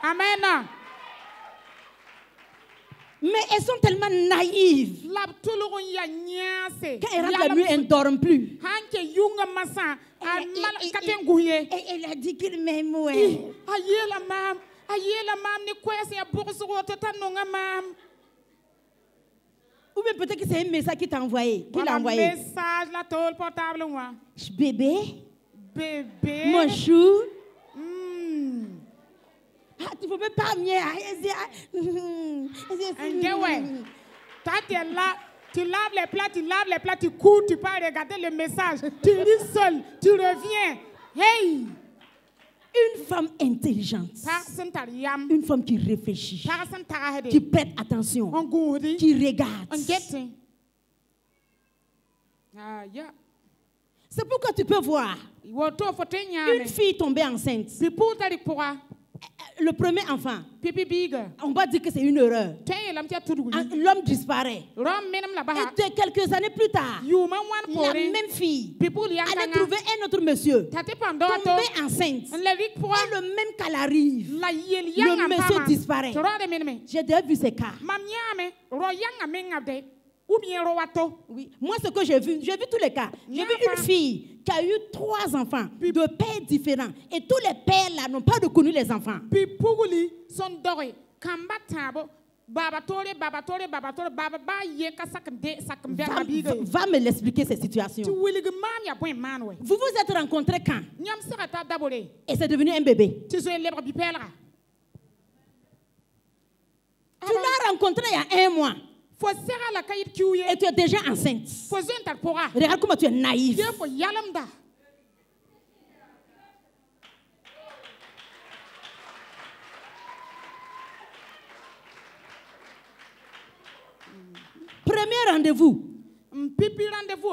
Amen. Mais elles sont tellement naïves. Quand elles rentrent la nuit, elles ne dorment plus. Elle a dit qu'il m'aime. Ou bien peut-être que c'est un message qu'il t'a envoyé. Qu'il a envoyé. Bébé. Mon chou. Tu ne peux même pas mieux. Tu laves les plats, tu cours, tu pars regarder le message. Tu lis seul, tu reviens. Hey! Une femme intelligente, une femme qui réfléchit, qui prête attention, qui regarde. C'est pourquoi tu peux voir une fille tomber enceinte. Le premier enfant, on va dire que c'est une erreur. L'homme disparaît. Et quelques années plus tard, la même fille allait trouver un autre monsieur, tomber enceinte. Et le même cas arrive, le monsieur disparaît. J'ai déjà vu ces cas. Oui. Moi, ce que j'ai vu tous les cas. J'ai vu une fille qui a eu 3 enfants de pères différents. Et tous les pères là n'ont pas reconnu les enfants. Va me l'expliquer cette situation. Vous vous êtes rencontrés quand? Et c'est devenu un bébé. Tu l'as rencontré il y a 1 mois. Et tu es déjà enceinte. Regarde comment tu es naïf. Premier rendez-vous.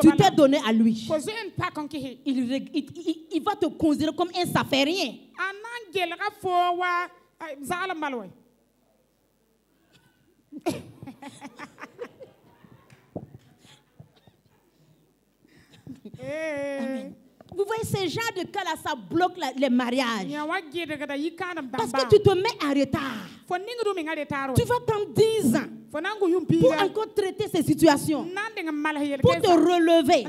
Tu t'es donné à lui. Il va te considérer comme un saférien. Amen. Vous voyez, ce genre de cas-là, ça bloque les mariages. Parce que tu te mets en retard. Tu vas prendre 10 ans pour encore traiter ces situations, pour te relever,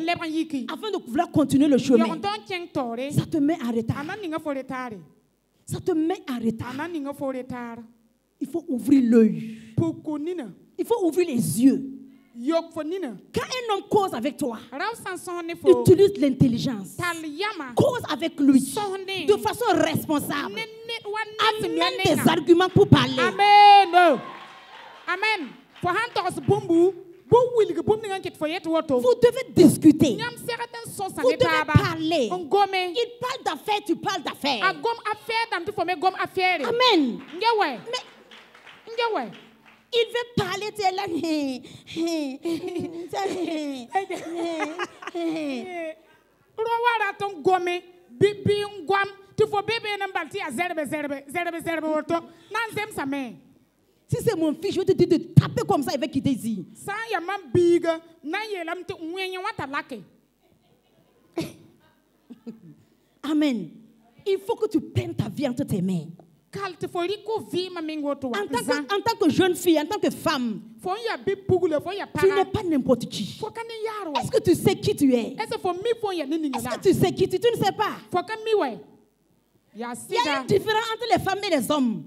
afin de pouvoir continuer le chemin. Ça te met en retard. Ça te met en retard. Il faut ouvrir l'œil. Il faut ouvrir les yeux. Quand un homme cause avec toi, utilise l'intelligence. Cause avec lui de façon responsable. Amène des arguments pour parler. Amen. Amen. Vous devez discuter. Vous devez parler. Il parle d'affaires, tu parles d'affaires. Amen. Mais il veut parler, tu es là. Si c'est mon fils, je vais te dire de taper comme ça, il va quitter ici. Amen. Il faut que tu prennes ta vie entre tes mains. En tant que jeune fille, en tant que femme, tu n'es pas n'importe qui. Est-ce que tu sais qui tu es? Est-ce que tu sais qui tu es? Tu ne sais pas. Il y a une différence entre les femmes et les hommes.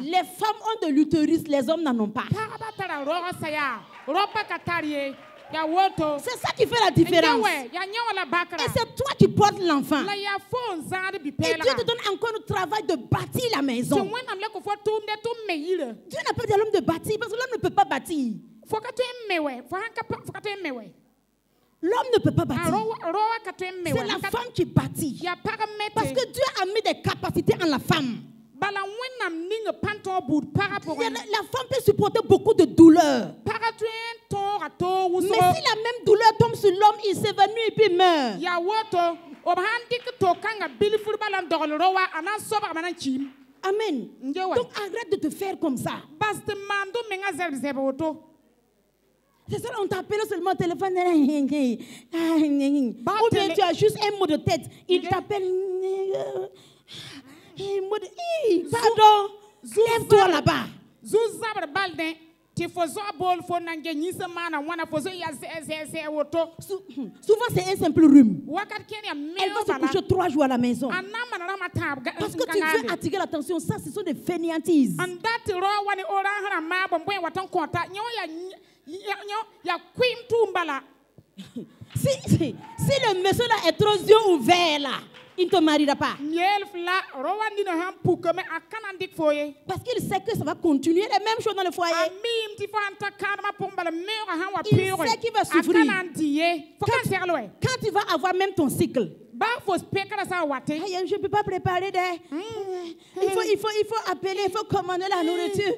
Les femmes ont de l'utérus, les hommes n'en ont pas. C'est ça qui fait la différence. Et c'est toi qui portes l'enfant. Et Dieu te donne encore le travail de bâtir la maison. Dieu n'a pas dit à l'homme de bâtir parce que l'homme ne peut pas bâtir. L'homme ne peut pas bâtir. C'est la femme qui bâtit. Parce que Dieu a mis des capacités en la femme. La femme peut supporter beaucoup de douleurs. Mais si la même douleur tombe sur l'homme, il s'évanouit et puis il meurt. Amen. Donc arrête de te faire comme ça. C'est ça, on t'appelle seulement au téléphone. Ou bien tu as juste un mot de tête. Il t'appelle. Pardon. Lève-toi là-bas. Souvent c'est un simple rhume. Elle va se coucher 3 jours à la maison. Parce que tu veux attirer l'attention. Ça, ce sont des fainéantises. Si le monsieur là est trop yeux ouverts là, il ne te mariera pas. Parce qu'il sait que ça va continuer les mêmes choses dans le foyer. Il sait qu'il va souffrir. Quand tu vas avoir même ton cycle. Je ne peux pas préparer des... Il faut appeler, il faut commander la nourriture.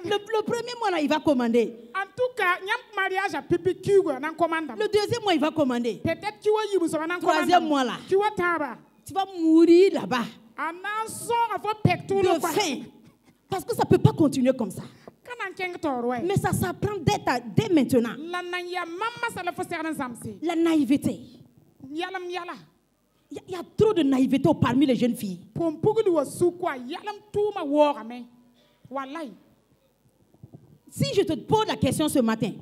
Le premier mois là, il va commander. En tout cas, le deuxième mois, il va commander. Troisième mois là, tu vas mourir là-bas de faim. Parce que ça ne peut pas continuer comme ça. Mais ça s'apprend dès maintenant. La naïveté. Il y a trop de naïveté parmi les jeunes filles. Si je te pose la question ce matin,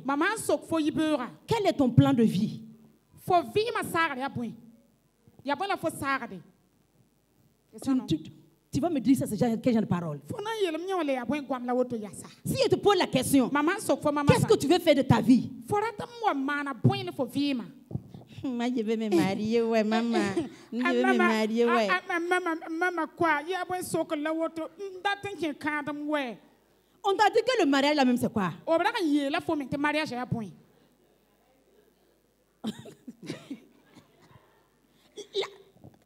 quel est ton plan de vie? Tu vas me dire ça, c'est quel genre de parole? Si je te pose la question, qu'est-ce que tu veux faire de ta vie? Moi, je vais me marier, ouais, maman. Je vais me marier, ouais. On t'a dit que le mariage, là même, c'est quoi?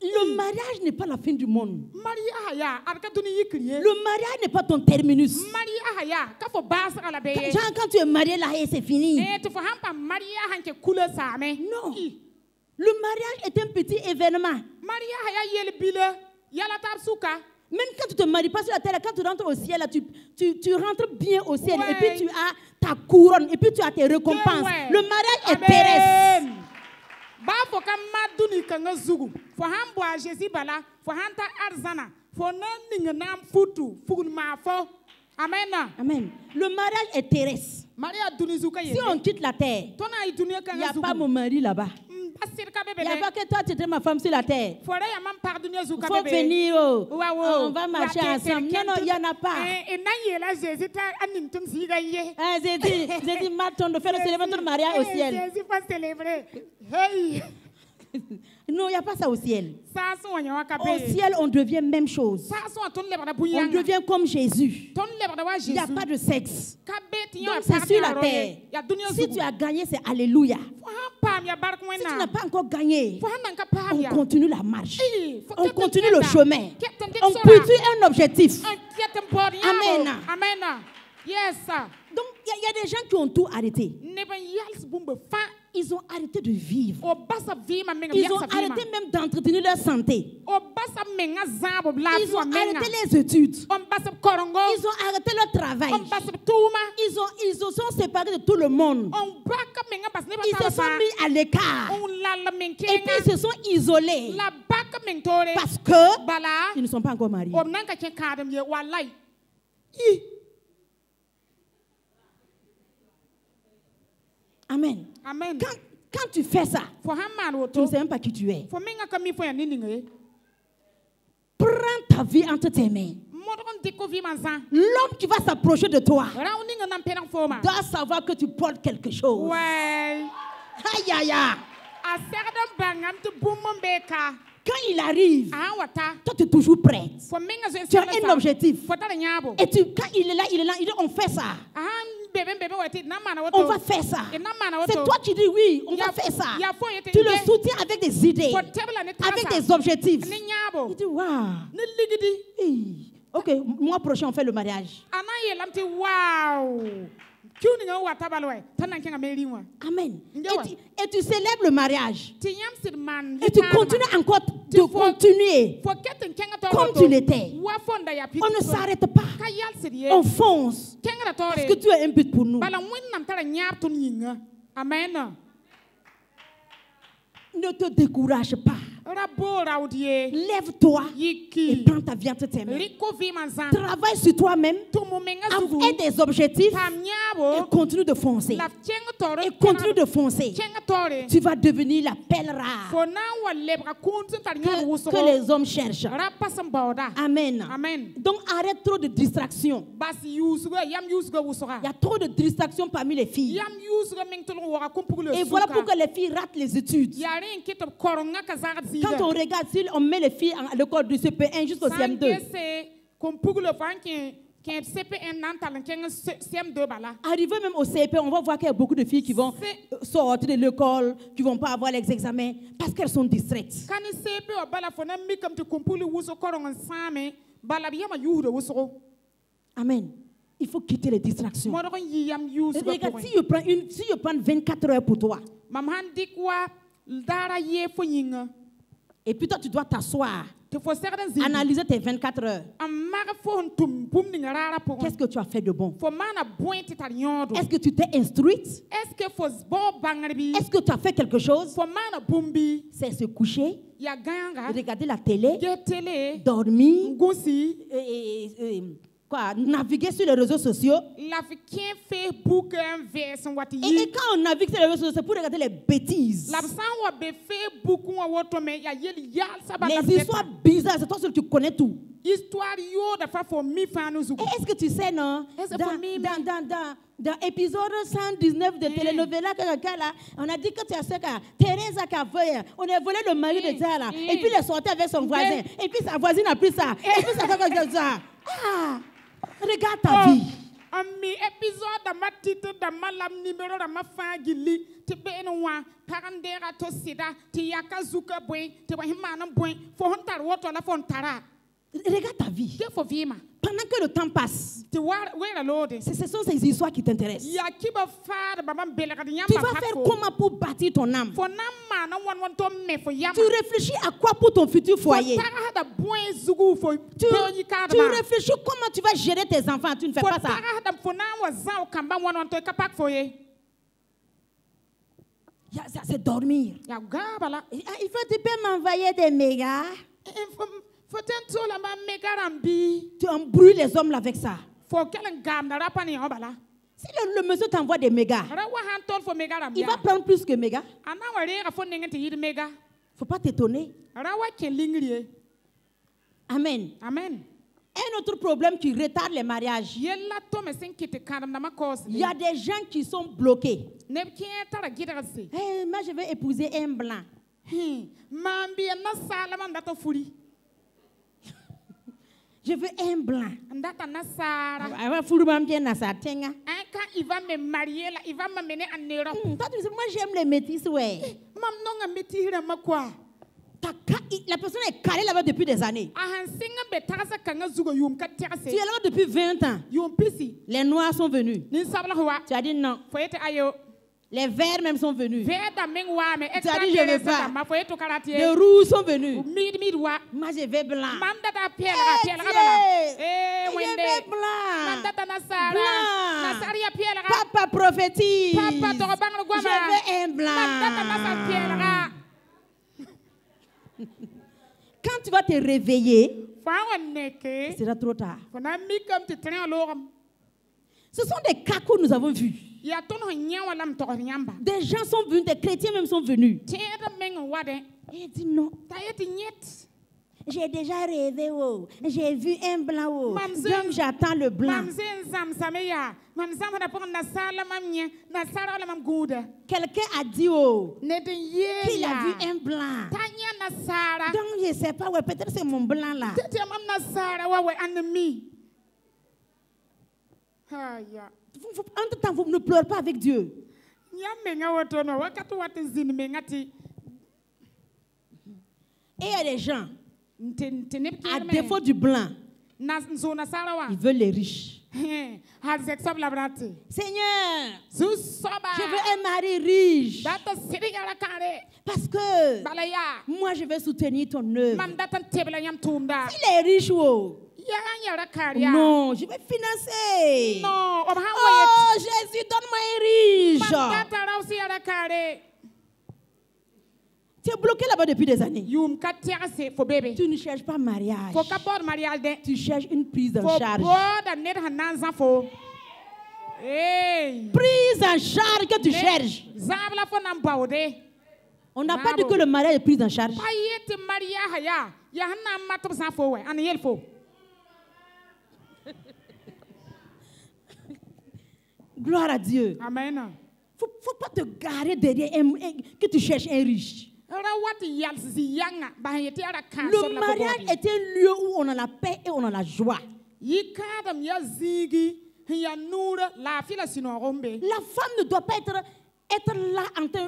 Le mariage n'est pas la fin du monde. Le mariage n'est pas ton terminus. Genre, quand tu es marié là et c'est fini. Non. Le mariage est un petit événement. Même quand tu ne te maries pas sur la terre, quand tu rentres au ciel, là, tu rentres bien au ciel. Ouais. Et puis tu as ta couronne. Et puis tu as tes récompenses. Ouais. Le mariage est terrestre. Amen. Le mariage est terrestre. Si on quitte la terre, il n'y a pas mon mari là-bas. Il n'y a pas que toi, tu étais ma femme sur la terre. Il faut venir. On va marcher ensemble. Non, il n'y en a pas. J'ai dit, Martin, de faire célébrer ton mariage au ciel. Non, il n'y a pas ça au ciel. Au ciel, on devient même chose. On devient comme Jésus. Il n'y a pas de sexe. Donc, c'est sur la terre. Si tu as gagné, c'est Alléluia. Si tu n'as pas encore gagné, on continue la marche. On continue le chemin. On poursuit un objectif. Amen. Donc, il y a des gens qui ont tout arrêté. Ils ont arrêté de vivre. Ils ont arrêté même d'entretenir leur santé. Ils ont arrêté les études. Ils ont arrêté leur travail. Ils se sont séparés de tout le monde. Ils se sont mis à l'écart. Et puis ils se sont isolés. Parce que ils ne sont pas encore mariés. Amen. Quand tu fais ça, tu ne sais même pas qui tu es. Prends ta vie entre tes mains. L'homme qui va s'approcher de toi doit savoir que tu portes quelque chose. Aïe, aïe, aïe. Quand il arrive, toi tu es toujours prête. Tu as un objectif. Et quand il est là, il dit on fait ça. On va faire ça. C'est toi qui dis oui, on va faire ça. Tu le soutiens avec des idées, avec des objectifs. Il dit waouh. Ok, mois prochain on fait le mariage. Amen. Et tu célèbres le mariage. Et tu continues encore de continuer comme tu l'étais. On ne s'arrête pas. On fonce. Parce que tu as un but pour nous. Amen. Ne te décourage pas. Lève-toi et prends ta vie entre tes mains. Travaille sur toi-même. Aie des objectifs et continue de foncer. Et continue de foncer. Tu vas devenir la perle rare que les hommes cherchent. Amen. Donc arrête trop de distractions. Il y a trop de distractions parmi les filles. Et voilà pourquoi les filles ratent les études. Quand on regarde, si on met les filles à l'école du CP1 jusqu'au CM2, arrivé même au CP, on va voir qu'il y a beaucoup de filles qui vont sortir de l'école, qui ne vont pas avoir les examens parce qu'elles sont distraites. Amen. Il faut quitter les distractions. Regarde, si je prends 24 heures pour toi, et puis toi, tu dois t'asseoir, analyser tes 24 heures. Qu'est-ce que tu as fait de bon? Est-ce que tu t'es instruite? Est-ce que tu as fait quelque chose? C'est se coucher, regarder la télé, dormir, naviguer sur les réseaux sociaux. Et quand on navigue sur les réseaux sociaux, c'est pour regarder les bêtises. Les histoires bizarres, c'est toi seul qui connais tout. Et est-ce que tu sais, non? Dans l'épisode 119 de Telenovela, on a dit que tu as ce cas, Teresa qui a volé, on a volé le mari de Zara, et puis il est sorti avec son voisin, et puis sa voisine a pris ça, et puis ça fait comme ça. Ah! Regarde ta vie. Ami épisode de ma titre de ma lam numéro de ma fin gili te benwa parandera to sida te yakazuka boy te wahimana boy fo hontar woto la fontara. Regarde ta vie. Pendant que le temps passe, ce sont ces histoires qui t'intéressent. Tu vas faire comment pour bâtir ton âme? Tu réfléchis à quoi pour ton futur foyer? Tu réfléchis comment tu vas gérer tes enfants? Tu ne fais pas ça. C'est dormir. Il faut tu peux m'envoyer des mégas. Tu embrouilles les hommes là avec ça. Si le monsieur t'envoie des mégas, il va prendre plus que mégas. Il ne faut pas t'étonner. Amen. Amen. Un autre problème qui retarde les mariages. Il y a des gens qui sont bloqués. Hey, moi je vais épouser un blanc. Je veux un blanc. Quand il va me marier, là, il va m'amener en Europe. Moi j'aime les métis, ouais. La personne est calée là-bas depuis des années. Tu es là-bas depuis 20 ans. Les noirs sont venus. Tu as dit non. Les verts même sont venus. Tu as dit je ne veux pas. Les rouges sont venus. Moi je vais blanc. Je vais blanc. Papa prophétise. Je veux un blanc. Quand tu vas te réveiller, ce sera trop tard. Ce sont des cas que nous avons vus. Des gens sont venus, des chrétiens même sont venus. Et ils disent non. j'ai déjà rêvé, oh. J'ai vu un blanc, oh. Donc j'attends le blanc. Quelqu'un a dit, oh, qu'il a vu un blanc. Donc je ne sais pas, ouais, peut-être c'est mon blanc là. Entre-temps, vous ne pleurez pas avec Dieu. Et il y a des gens, à défaut du blanc, ils veulent les riches. Seigneur, je veux un mari riche. Parce que moi, je vais soutenir ton œuvre. S'il est riche, oh, non, je vais financer. Oh, Jésus, donne-moi un riche. Tu es bloqué là-bas depuis des années. Tu ne cherches pas mariage. Tu cherches une prise en charge. Prise en charge que tu cherches. On n'a pas dit que le mariage est prise en charge. Gloire à Dieu. Amen. Faut pas te garer derrière que tu cherches un riche. Le mariage est un lieu où on a la paix et on a la joie. La femme ne doit pas être là,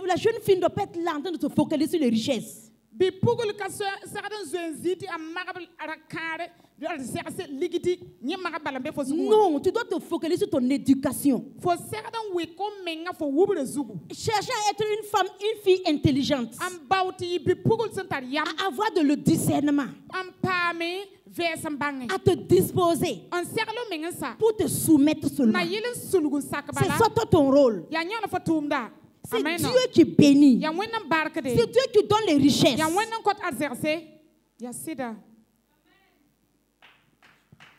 la jeune fille ne doit pas être là en train de se focaliser sur les richesses. Non, tu dois te focaliser sur ton éducation. Chercher à être une femme, une fille intelligente. À avoir de le discernement. À te disposer pour te soumettre seulement. C'est ça ton rôle. C'est Dieu qui bénit. C'est Dieu qui donne les richesses.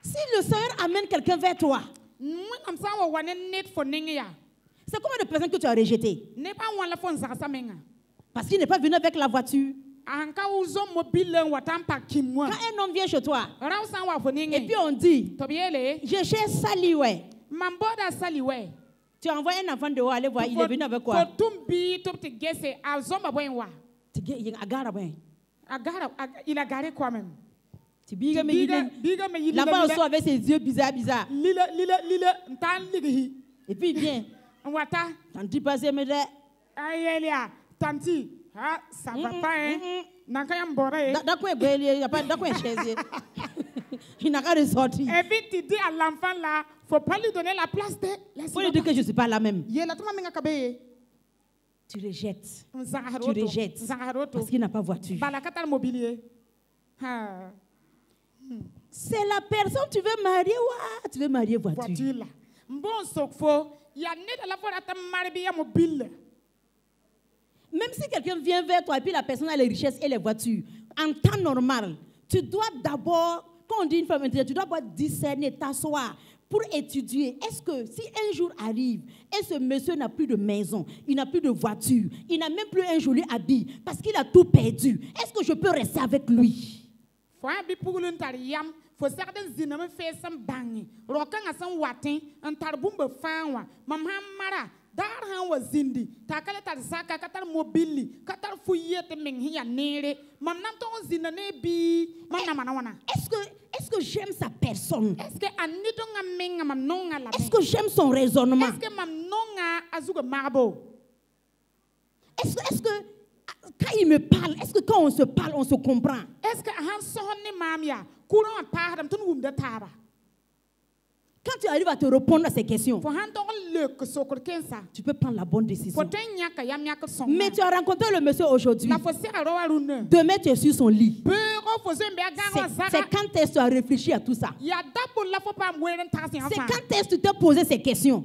Si le Seigneur amène quelqu'un vers toi, c'est comme une personne que tu as rejetée. Parce qu'il n'est pas venu avec la voiture. Quand un homme vient chez toi, et puis on dit, je cherche Sali, ouais. Tu envoies un enfant dehors, aller voir, il est venu avec quoi? Il a garé quoi même? Là-bas, on sort avec ses yeux bizarres. Et puis il vient. Tanti passe, me dit. Tanti, ça va pas, hein? Il n'a qu'à ressortir. Et puis tu dis à l'enfant là, faut pas lui donner la place de. Faut lui dire que je ne suis pas là même. Tu rejettes. Parce qu'il n'a pas voiture. C'est la personne tu veux marier, ouais, tu veux marier voiture. Même si quelqu'un vient vers toi et puis la personne a les richesses et les voitures, en temps normal, tu dois d'abord, quand on dit une femme intelligente, tu dois d'abord discerner, t'asseoir pour étudier. Est-ce que si un jour arrive et ce monsieur n'a plus de maison, il n'a plus de voiture, il n'a même plus un joli habit parce qu'il a tout perdu, est-ce que je peux rester avec lui? Faut certains ziname fait some bangi. Rokanga some watin, and tarbumba fanwa. Mamma dar han was zindi. Takala zaka katar mobili. Katar fuyete menghia nere. Mamnanto zinane bi. Mamna. Est-ce que j'aime sa personne? Est-ce que anidonga menga mamnonga la. Est-ce que j'aime son raisonnement? Est-ce que mamnonga azuga marbo? Est-ce que quand il me parle, est-ce que quand on se parle, on se comprend? Est-ce que han sohne mamia? Courant par tout le monde. Quand tu arrives à te répondre à ces questions, tu peux prendre la bonne décision. Mais tu as rencontré le monsieur aujourd'hui. Demain, tu es sur son lit. C'est quand est-ce que tu as réfléchi à tout ça? C'est quand est-ce que tu t'es posé ces questions?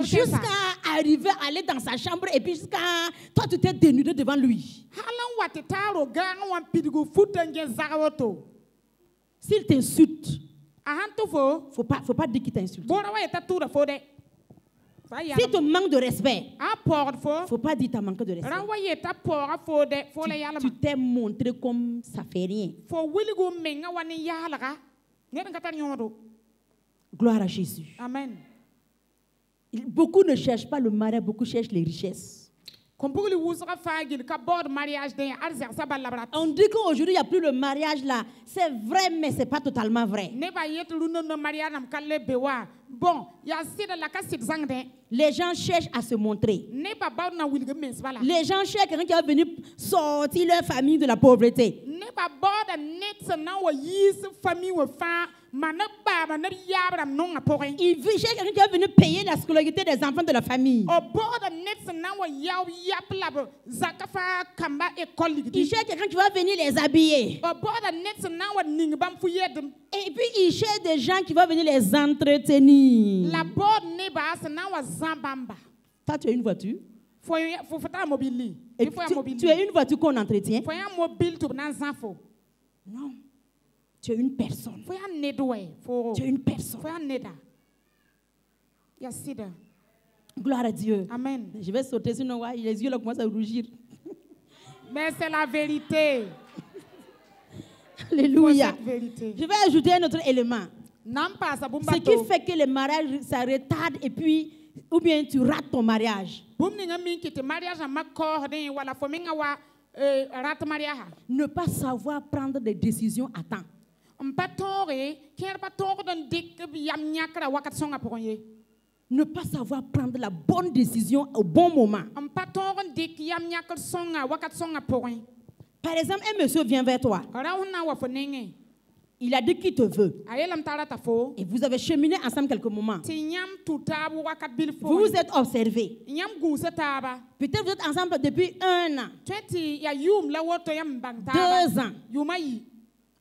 Jusqu'à arriver à aller dans sa chambre et puis jusqu'à toi, tu t'es dénudé devant lui. S'il t'insulte, faut pas dire qu'il t'insulte. Si tu manques de respect, il ne faut pas dire que tu as manqué de respect. Tu t'es montré comme ça fait rien. Gloire à Jésus. Amen. Beaucoup ne cherchent pas le mariage, beaucoup cherchent les richesses. On dit qu'aujourd'hui, il n'y a plus le mariage là. C'est vrai, mais ce n'est pas totalement vrai. Les gens cherchent à se montrer. Les gens cherchent quelqu'un qui va venir sortir leur famille de la pauvreté. Il cherche quelqu'un qui va venir payer la scolarité des enfants de la famille. Il cherche quelqu'un qui va venir les habiller. Et puis il cherche des gens qui vont venir les entretenir. Toi, tu as une voiture? Et tu as une voiture qu'on entretient? Non. Tu es une personne. Tu es une personne. Gloire à Dieu. Amen. Je vais sauter, sinon les yeux là commencent à rougir. Mais c'est la vérité. Alléluia. Je vais ajouter un autre élément. Ce qui fait que le mariage, ça retarde et puis, ou bien tu rates ton mariage. Ne pas savoir prendre des décisions à temps. Ne pas savoir prendre la bonne décision au bon moment. Par exemple, un monsieur vient vers toi. Il a dit qu'il te veut. Et vous avez cheminé ensemble quelques moments. Vous vous êtes observés. Peut-être vous êtes ensemble depuis 1 an. 2 ans.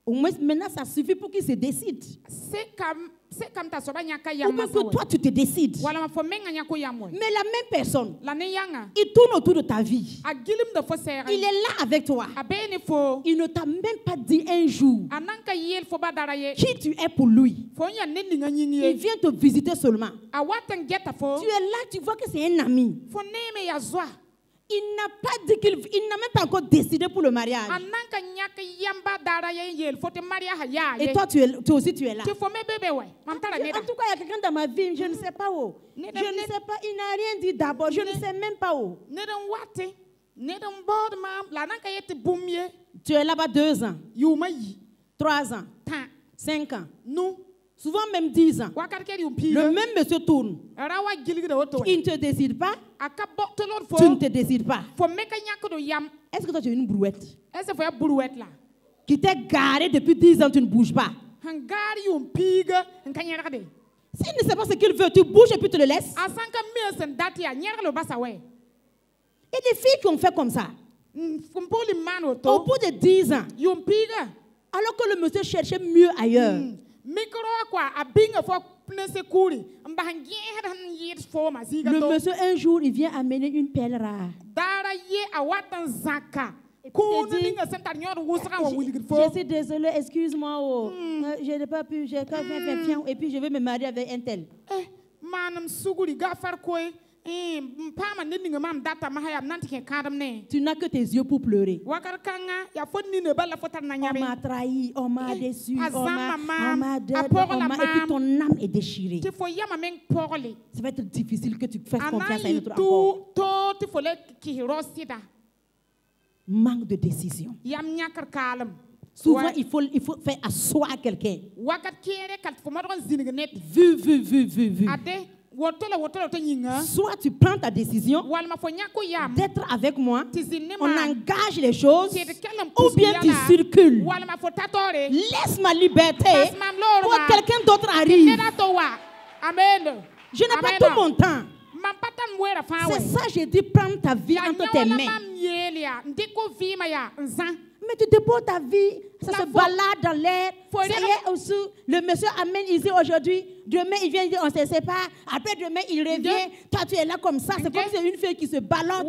Au moins, maintenant, ça suffit pour qu'il se décide. Ou bien que toi, tu te décides. Mais la même personne, il tourne autour de ta vie. Il est là avec toi. Il ne t'a même pas dit un jour qui tu es pour lui. Il vient te visiter seulement. Tu es là, tu vois que c'est un ami. Il n'a pas dit il n'a même pas encore décidé pour le mariage. Et toi, toi aussi, tu es là. En tout cas, il y a quelqu'un dans ma vie, je ne sais pas où. Je ne sais pas, il n'a rien dit d'abord, je ne sais même pas où. Tu es là-bas 2 ans, 3 ans, 5 ans. Souvent même 10 ans. Le même monsieur tourne. Il ne te décide pas. Tu ne te décides pas. Est-ce que toi tu es une brouette? Qui t'est garé depuis 10 ans, tu ne bouges pas. S'il ne sait pas ce qu'il veut, tu bouges et puis tu le laisses. Et des filles qui ont fait comme ça. Au bout de 10 ans, alors que le monsieur cherchait mieux ailleurs. Le monsieur, un jour, il vient amener une perle rare. Je suis désolée, excuse-moi. Je n'ai pas pu, j'ai quand même fait et puis je vais me marier avec un tel. Tu n'as que tes yeux pour pleurer. On m'a trahi, on m'a déçu, on m'a et puis ton âme est déchirée. Ça va être difficile que tu fasses confiance à un autre encore. Manque de décision. Souvent, il faut faire asseoir quelqu'un. Vu. Soit tu prends ta décision d'être avec moi, on engage les choses, ou bien tu circules. Laisse ma liberté pour que quelqu'un d'autre arrive. Je n'ai pas tout mon temps. C'est ça, j'ai dit, prends ta vie entre tes mains. Mais tu déposes ta vie, ça se balade dans l'air. Ça y est aussi, le monsieur amène ici aujourd'hui, demain il vient dire on se sépare, après demain il revient, toi tu es là comme ça, c'est comme si c'est une fille qui se balance.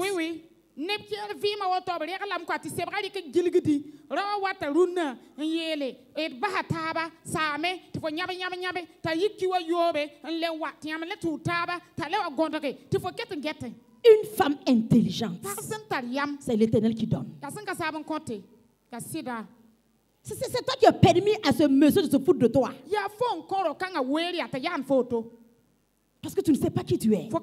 Neptiel vima woto bari lam ko ati sebrali ke gilgidi rawa wata runa yele e bahataba same tifo nyabe ta yikiwa yobe le wat yam le tutaba ta le gondoke tifo keten gete. Une femme intelligente, c'est l'Éternel qui donne. C'est toi qui as permis à ce monsieur de se foutre de toi. Parce que tu ne sais pas qui tu es. Ou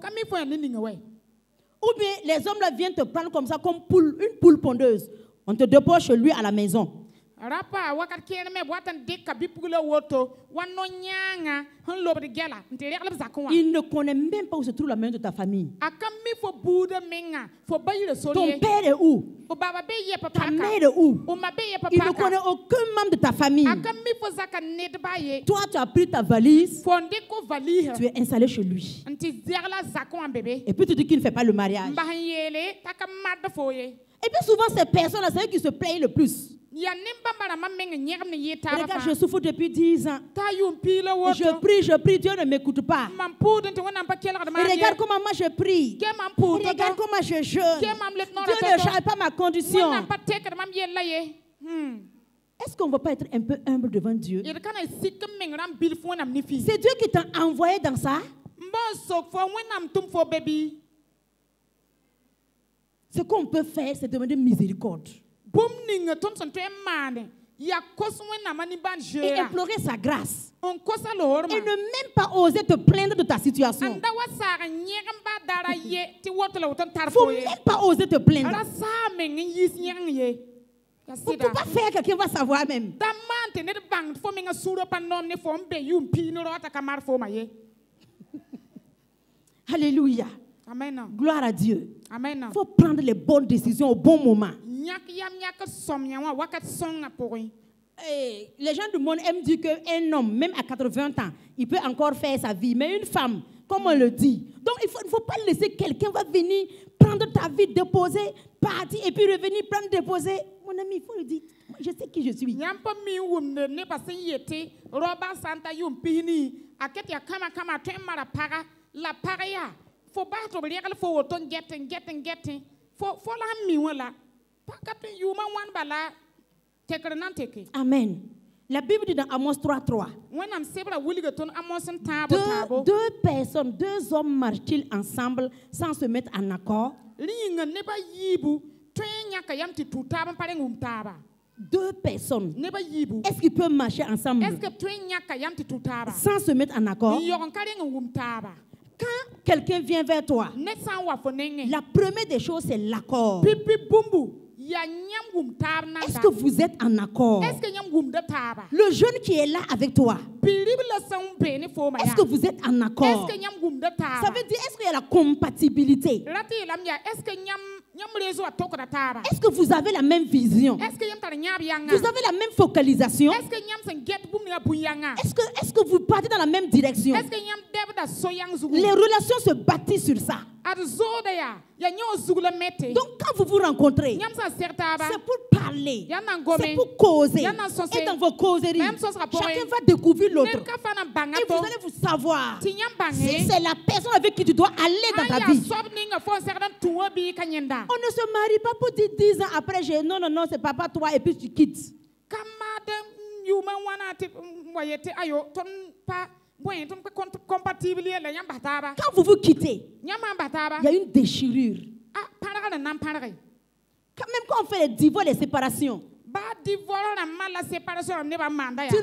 bien les hommes là viennent te prendre comme ça, comme poule, une poule pondeuse. On te dépose chez lui à la maison. Il ne connaît même pas où se trouve la maison de ta famille. Ton père est où? Ta mère est où? Il ne connaît aucun membre de ta famille. Toi, tu as pris ta valise. Tu es installé chez lui. Et puis tu dis qu'il ne fait pas le mariage. Et puis souvent, ces personnes-là, c'est eux qui se plaignent le plus. Regarde, je souffre depuis 10 ans. Je prie, Dieu ne m'écoute pas. Regarde comment moi je prie. Regarde comment je jeûne. Dieu ne change pas ma condition. Est-ce qu'on ne va pas être un peu humble devant Dieu? C'est Dieu qui t'a envoyé dans ça. Ce qu'on peut faire, c'est demander miséricorde. Et implorer sa grâce. Et ne même pas oser te plaindre de ta situation. Il ne faut même pas oser te plaindre. On ne peut pas faire, quelqu'un va savoir même. Alléluia. Amen. Gloire à Dieu. Amen. Il faut prendre les bonnes décisions au bon moment. Et les gens du monde aiment dire qu'un homme, même à 80 ans, il peut encore faire sa vie. Mais une femme, comme on le dit. Donc il ne faut pas laisser quelqu'un va venir prendre ta vie, déposer, partir et puis revenir prendre, déposer. Mon ami, il faut le dire. Je sais qui je suis. Amen. La Bible dit dans Amos 3:3. Deux personnes, deux hommes marchent-ils ensemble sans se mettre en accord? Deux personnes. Est-ce qu'ils peuvent marcher ensemble sans se mettre en accord? Quand quelqu'un vient vers toi, la première des choses, c'est l'accord. Est-ce que vous êtes en accord? Le jeune qui est là avec toi, est-ce que vous êtes en accord? Ça veut dire, est-ce qu'il y a la compatibilité? Est-ce que vous avez la même vision? Vous avez la même focalisation? Est-ce que vous partez dans la même direction? Les relations se bâtissent sur ça. Donc quand vous vous rencontrez, c'est pour parler, c'est pour causer. Et dans vos causeries, chacun va découvrir l'autre. Et vous allez vous savoir si c'est la personne avec qui tu dois aller dans ta vie. On ne se marie pas pour dire 10 ans après, non, c'est papa toi, et puis tu quittes. Quand vous vous quittez, il y a une déchirure. Quand même quand on fait les divorces, les séparations, tu ne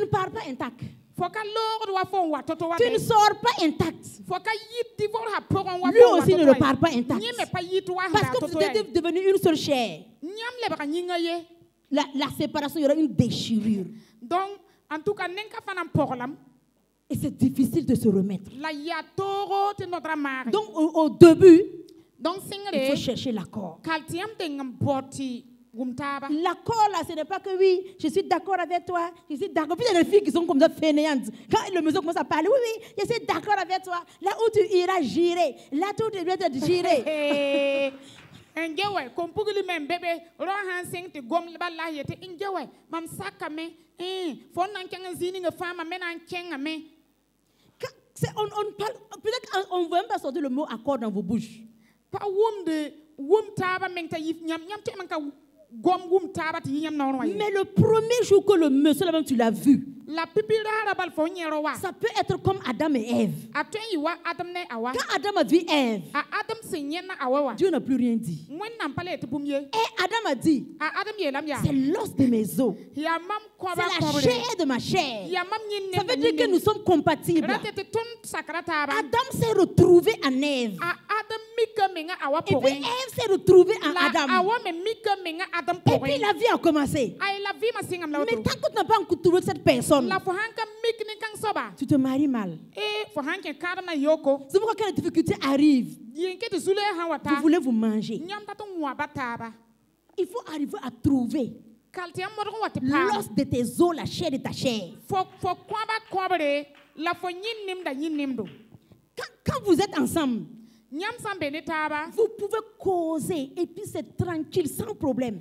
pars pas intact. Tu ne sors pas intact. Lui aussi ne repart pas intact. Parce que vous êtes devenus une seule chair. La séparation, il y aura une déchirure. Donc, en tout cas, et c'est difficile de se remettre. Donc, au début, il faut chercher l'accord. L'accord, là, ce n'est pas que oui, je suis d'accord avec toi, je suis d'accord. Puis il y a des filles qui sont comme ça fainéantes. Quand le monsieur commence à parler, oui, je suis d'accord avec toi. Là où tu iras, j'irai. Là où tu iras, j'irai. On ne veut même pas sortir le mot accord dans vos bouches. Mais le premier jour que le monsieur là-bas tu l'as vu, ça peut être comme Adam et Ève. Quand Adam a vu Ève, Dieu n'a plus rien dit. Et Adam a dit, c'est l'os de mes os, c'est la chair de ma chair. Ça veut dire que nous sommes compatibles. Adam s'est retrouvé en Ève. Et puis Ève s'est retrouvée en Adam. Et puis la vie a commencé. Mais tant que tu n'as pas encore trouvé cette personne, tu te maries mal. C'est pourquoi quand les difficultés arrivent, vous voulez vous manger. Il faut arriver à trouver l'os de tes os, la chair de ta chair. Quand vous êtes ensemble, vous pouvez causer et puis c'est tranquille, sans problème.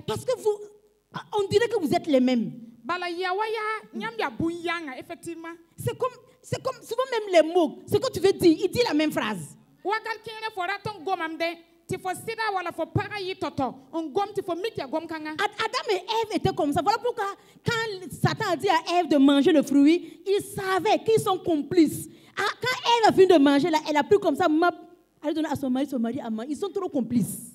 Parce que vous, on dirait que vous êtes les mêmes. C'est comme souvent même les mots, ce que tu veux dire, il dit la même phrase. Adam et Ève étaient comme ça. Voilà pourquoi quand Satan a dit à Ève de manger le fruit, il savait qu'ils sont complices. Quand Ève a fini de manger, là, elle a pris comme ça, elle a donné à son mari à manger. Ils sont trop complices.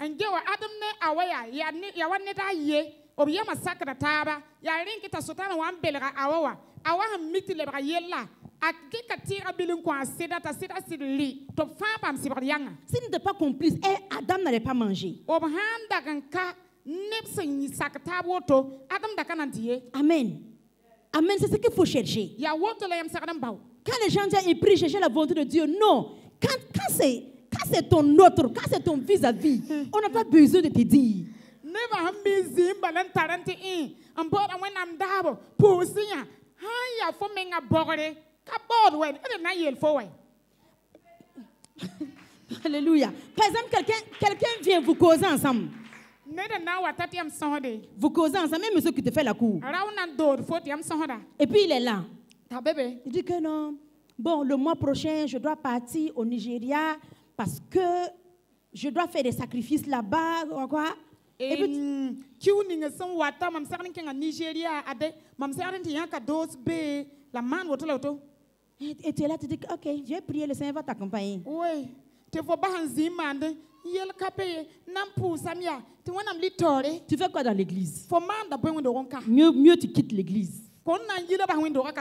S'il n'était pas complice, Adam n'allait pas manger. Amen. Amen, c'est ce qu'il faut chercher. Quand les gens disent ils prient, chercher la volonté de Dieu, non. Quand c'est ton autre, quand c'est ton vis-à-vis, on n'a pas besoin de te dire. Alléluia. Par exemple, quelqu'un vient vous causer ensemble. Vous causez ensemble, même monsieur qui te fait la cour. Et puis il est là. Il dit que non. Bon, le mois prochain, je dois partir au Nigeria parce que je dois faire des sacrifices là-bas. Quoi? Et puis, tu es là, tu dis, ok, je vais prier, le Seigneur va t'accompagner. Oui. Tu fais quoi dans l'église? Mieux tu quittes l'église.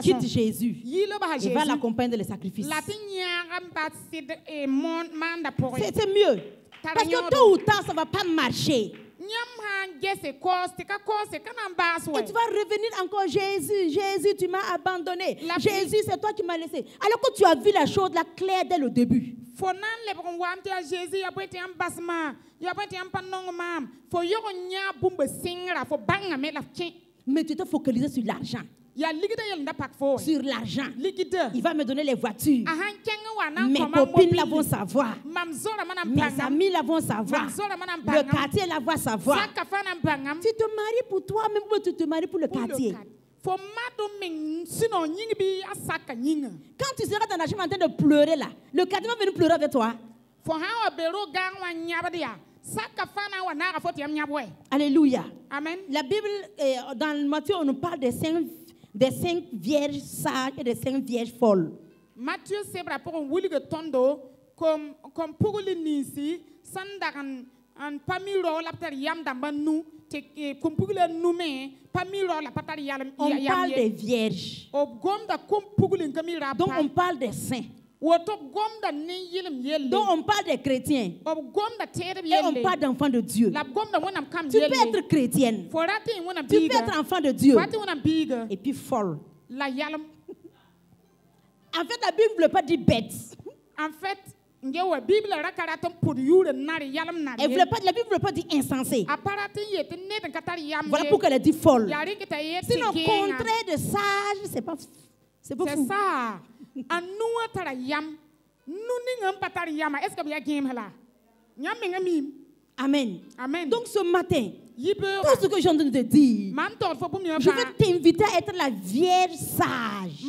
Quitte Jésus et va l'accompagner dans les sacrifices. C'est mieux. Parce que tôt ou tard, ça ne va pas marcher. Et tu vas revenir encore, Jésus, tu m'as abandonné. Jésus, c'est toi qui m'as laissé. Alors que tu as vu la chose là claire dès le début. Mais tu te focalises sur l'argent. Sur l'argent. Il va me donner les voitures. Mes copines là vont savoir. Mes amis là vont savoir. Le quartier là va savoir. Tu te maries pour toi, même tu te maries pour le quartier. Quand tu seras dans la chambre en train de pleurer là, le quartier va venir pleurer avec toi. Alléluia. Amen. La Bible, dans Matthieu, on nous parle des cinq vierges sages et des 5 vierges folles. Matthieu, c'est pour un wili de tondo, comme pour l'initié, sandaran, un pamiro la ptariam d'ambanu, comme pour le nommé, pamiro la patariam. On parle des vierges. Donc on parle des saints. Donc on parle des chrétiens. Et on parle d'enfants de Dieu. Tu peux être chrétienne. Tu peux être enfant de Dieu. Et puis folle. En fait, la Bible ne veut pas dire bête. En fait, la Bible ne veut pas dire insensé. Voilà pourquoi elle a dit folle. Sinon, contraire de sage, c'est pas fou. C'est ça. Amen. Amen. Donc ce matin, tout ce que j'ai entendu te dire, je veux t'inviter à être la vierge sage.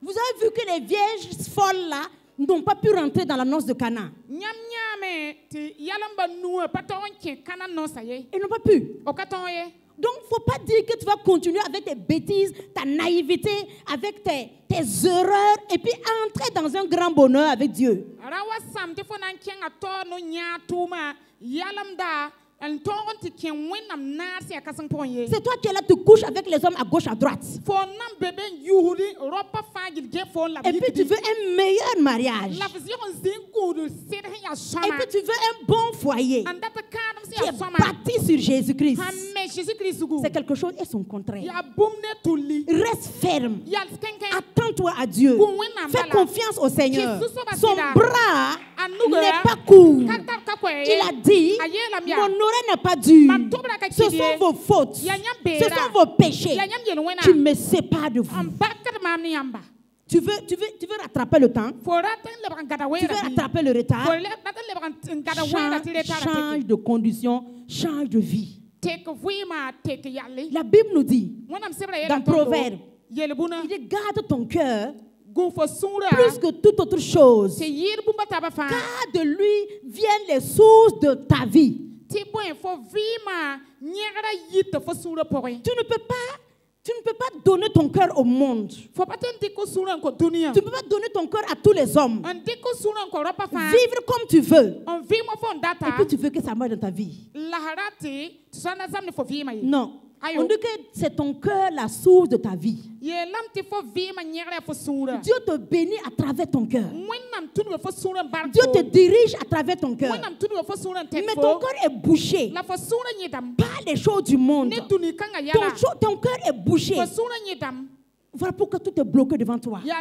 Vous avez vu que les vierges folles là n'ont pas pu rentrer dans la noce de Cana. Ils n'ont pas pu. Donc, il ne faut pas dire que tu vas continuer avec tes bêtises, ta naïveté, avec tes erreurs, et puis entrer dans un grand bonheur avec Dieu. C'est toi qui es là, tu couches avec les hommes à gauche, à droite. Et puis tu veux un meilleur mariage. Et puis tu veux un bon foyer qui est bâti sur Jésus-Christ. C'est quelque chose et son contraire. Reste ferme. Attends-toi à Dieu. Fais confiance au Seigneur. Son bras n'est pas court. Il a dit, mon oreille n'est pas dure. Ce sont vos fautes. Ce sont vos péchés qui me séparent de vous. Tu veux rattraper le temps? Tu veux rattraper le retard? Change de condition, change de vie. La Bible nous dit, dans Proverbe, il dit, garde ton cœur plus que toute autre chose, car de lui viennent les sources de ta vie. Tu ne peux pas donner ton cœur au monde. Tu ne peux pas donner ton cœur à tous les hommes. Vivre comme tu veux. Et puis tu veux que ça meure dans ta vie. Non. On dit que c'est ton cœur la source de ta vie. Dieu te bénit à travers ton cœur. Dieu te dirige à travers ton cœur. Mais ton cœur est bouché par les choses du monde. Ton cœur est bouché. Voilà pourquoi tout est bloqué devant toi. Nous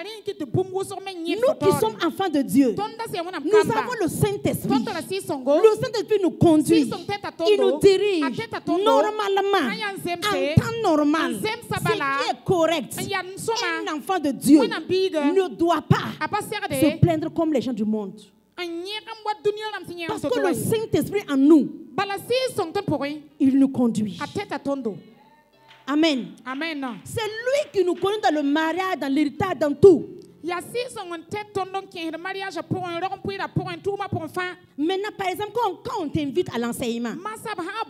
qui sommes enfants de Dieu, nous avons le Saint-Esprit. Le Saint-Esprit nous conduit. Il nous dirige normalement, en temps normal. Ce qui est correct. Un enfant de Dieu ne doit pas se plaindre comme les gens du monde. Parce que le Saint-Esprit en nous, il nous conduit. Amen. Amen. C'est lui qui nous connaît dans le mariage, dans l'héritage, dans tout. Maintenant, par exemple, quand on t'invite à l'enseignement,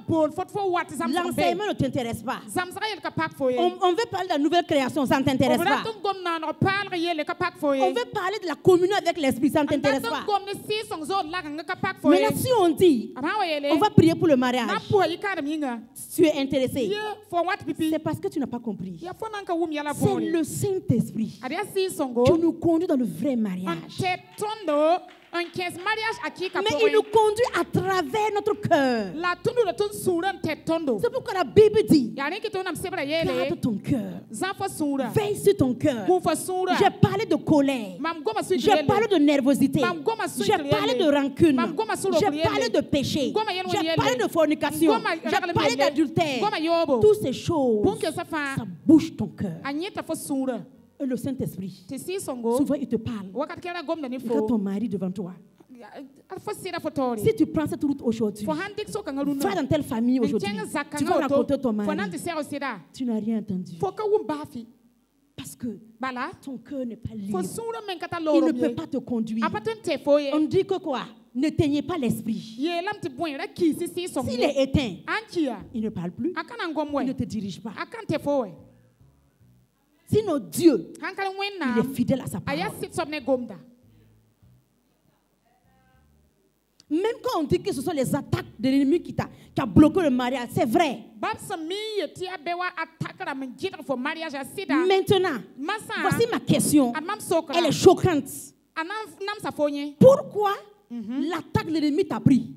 l'enseignement ne t'intéresse pas. On veut parler de la nouvelle création, ça ne t'intéresse pas. On veut parler de la communion avec l'Esprit, ça ne t'intéresse pas. Maintenant, si on dit, on va prier pour le mariage, tu es intéressé. C'est parce que tu n'as pas compris. C'est le Saint-Esprit qui nous conduit dans le vrai mariage. Mais il nous conduit à travers notre cœur. C'est pourquoi la Bible dit, garde ton cœur. Veille sur ton cœur. J'ai parlé de colère. J'ai parlé de nervosité. J'ai parlé de rancune. J'ai parlé de péché. J'ai parlé de fornication. J'ai parlé d'adultère. Toutes ces choses, ça bouge ton cœur. Et le Saint-Esprit, souvent il te parle. Quand ton mari devant toi. Si tu prends cette route aujourd'hui, va dans telle famille aujourd'hui, tu vas rencontrer ton mari. Tu n'as rien entendu. Parce que ton cœur n'est pas libre. Il ne peut pas te conduire. On dit que quoi? N'éteignez pas l'esprit. S'il est éteint, il ne parle plus. Il ne te dirige pas. Sinon Dieu, il est fidèle à sa parole. Même quand on dit que ce sont les attaques de l'ennemi qui a bloqué le mariage, c'est vrai. Maintenant, voici ma question. Elle est choquante. Pourquoi l'attaque de l'ennemi t'a pris?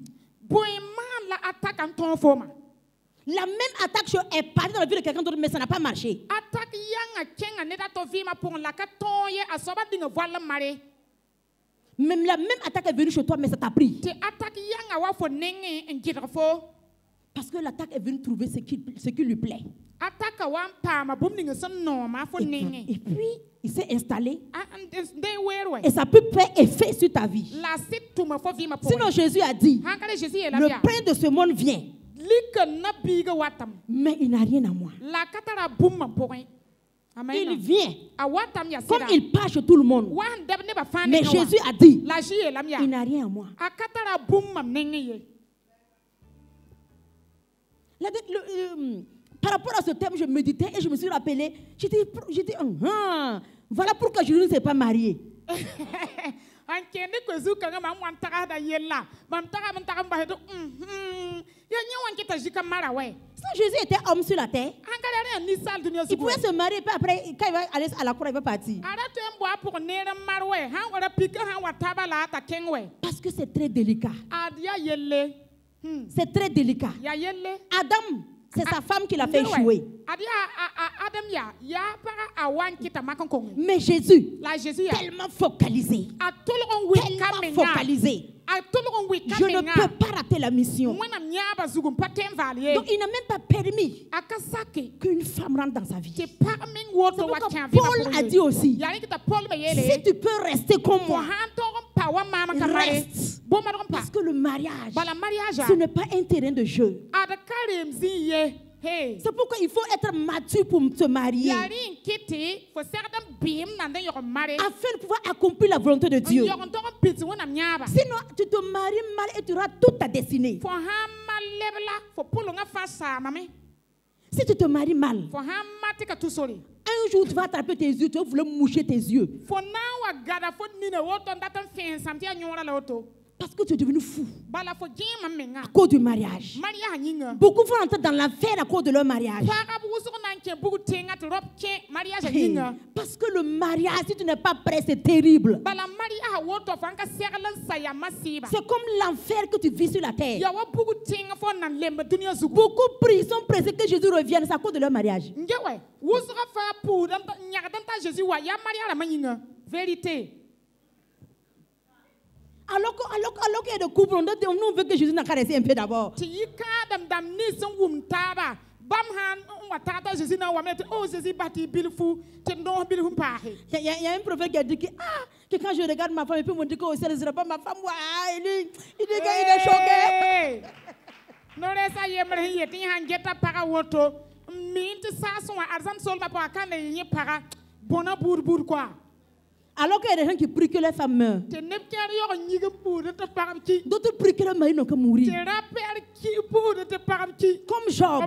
La même attaque est partie dans la vie de quelqu'un d'autre, mais ça n'a pas marché. Même la même attaque est venue chez toi, mais ça t'a pris. Parce que l'attaque est venue trouver ce qui lui plaît. Et puis, il s'est installé. Et ça peut faire effet sur ta vie. Sinon, Jésus a dit, le prince de ce monde vient. Mais il n'a rien à moi. Il vient. Comme il part chez tout le monde. Mais Jésus a dit, il n'a rien à moi. Par rapport à ce thème, je méditais et je me suis rappelé. J'ai dit, voilà pourquoi je ne s'est pas marié. Si Jésus était homme sur la terre, il pouvait se marier, puis après, quand il va aller à la croix, il va partir. Parce que c'est très délicat. C'est très délicat. Adam, c'est sa femme qui l'a fait échouer. Mais Jésus, tellement focalisé, je ne peux pas rater la mission. Donc il n'a même pas permis qu'une femme rentre dans sa vie. C'est pourquoi Paul a dit aussi, si tu peux rester comme moi, reste. Parce que le mariage, ce n'est pas un terrain de jeu. C'est pourquoi il faut être mature pour se marier, afin de pouvoir accomplir la volonté de Dieu. Sinon, tu te maries mal et tu rates toute ta destinée. Si tu te maries mal, un jour tu vas attraper tes yeux, tu vas vouloir moucher tes yeux. Parce que tu es devenu fou à cause du mariage. Beaucoup vont entrer dans l'enfer à cause de leur mariage. Parce que le mariage, si tu n'es pas prêt, c'est terrible. C'est comme l'enfer que tu vis sur la terre. Beaucoup prient, ils sont pressés que Jésus revienne, c'est à cause de leur mariage. Vérité. Alors qu'il y a des couples, on veut que Jésus n'a qu'à rester un peu d'abord. Il y a un prophète qui a dit que quand je regarde ma femme, et puis on dit que ce ne sera pas ma femme. Il dit qu'il est choqué. Alors qu'il y a des gens qui prient que leur femme meurt. D'autres prient que leur mari n'a qu'à mourir. Comme Job.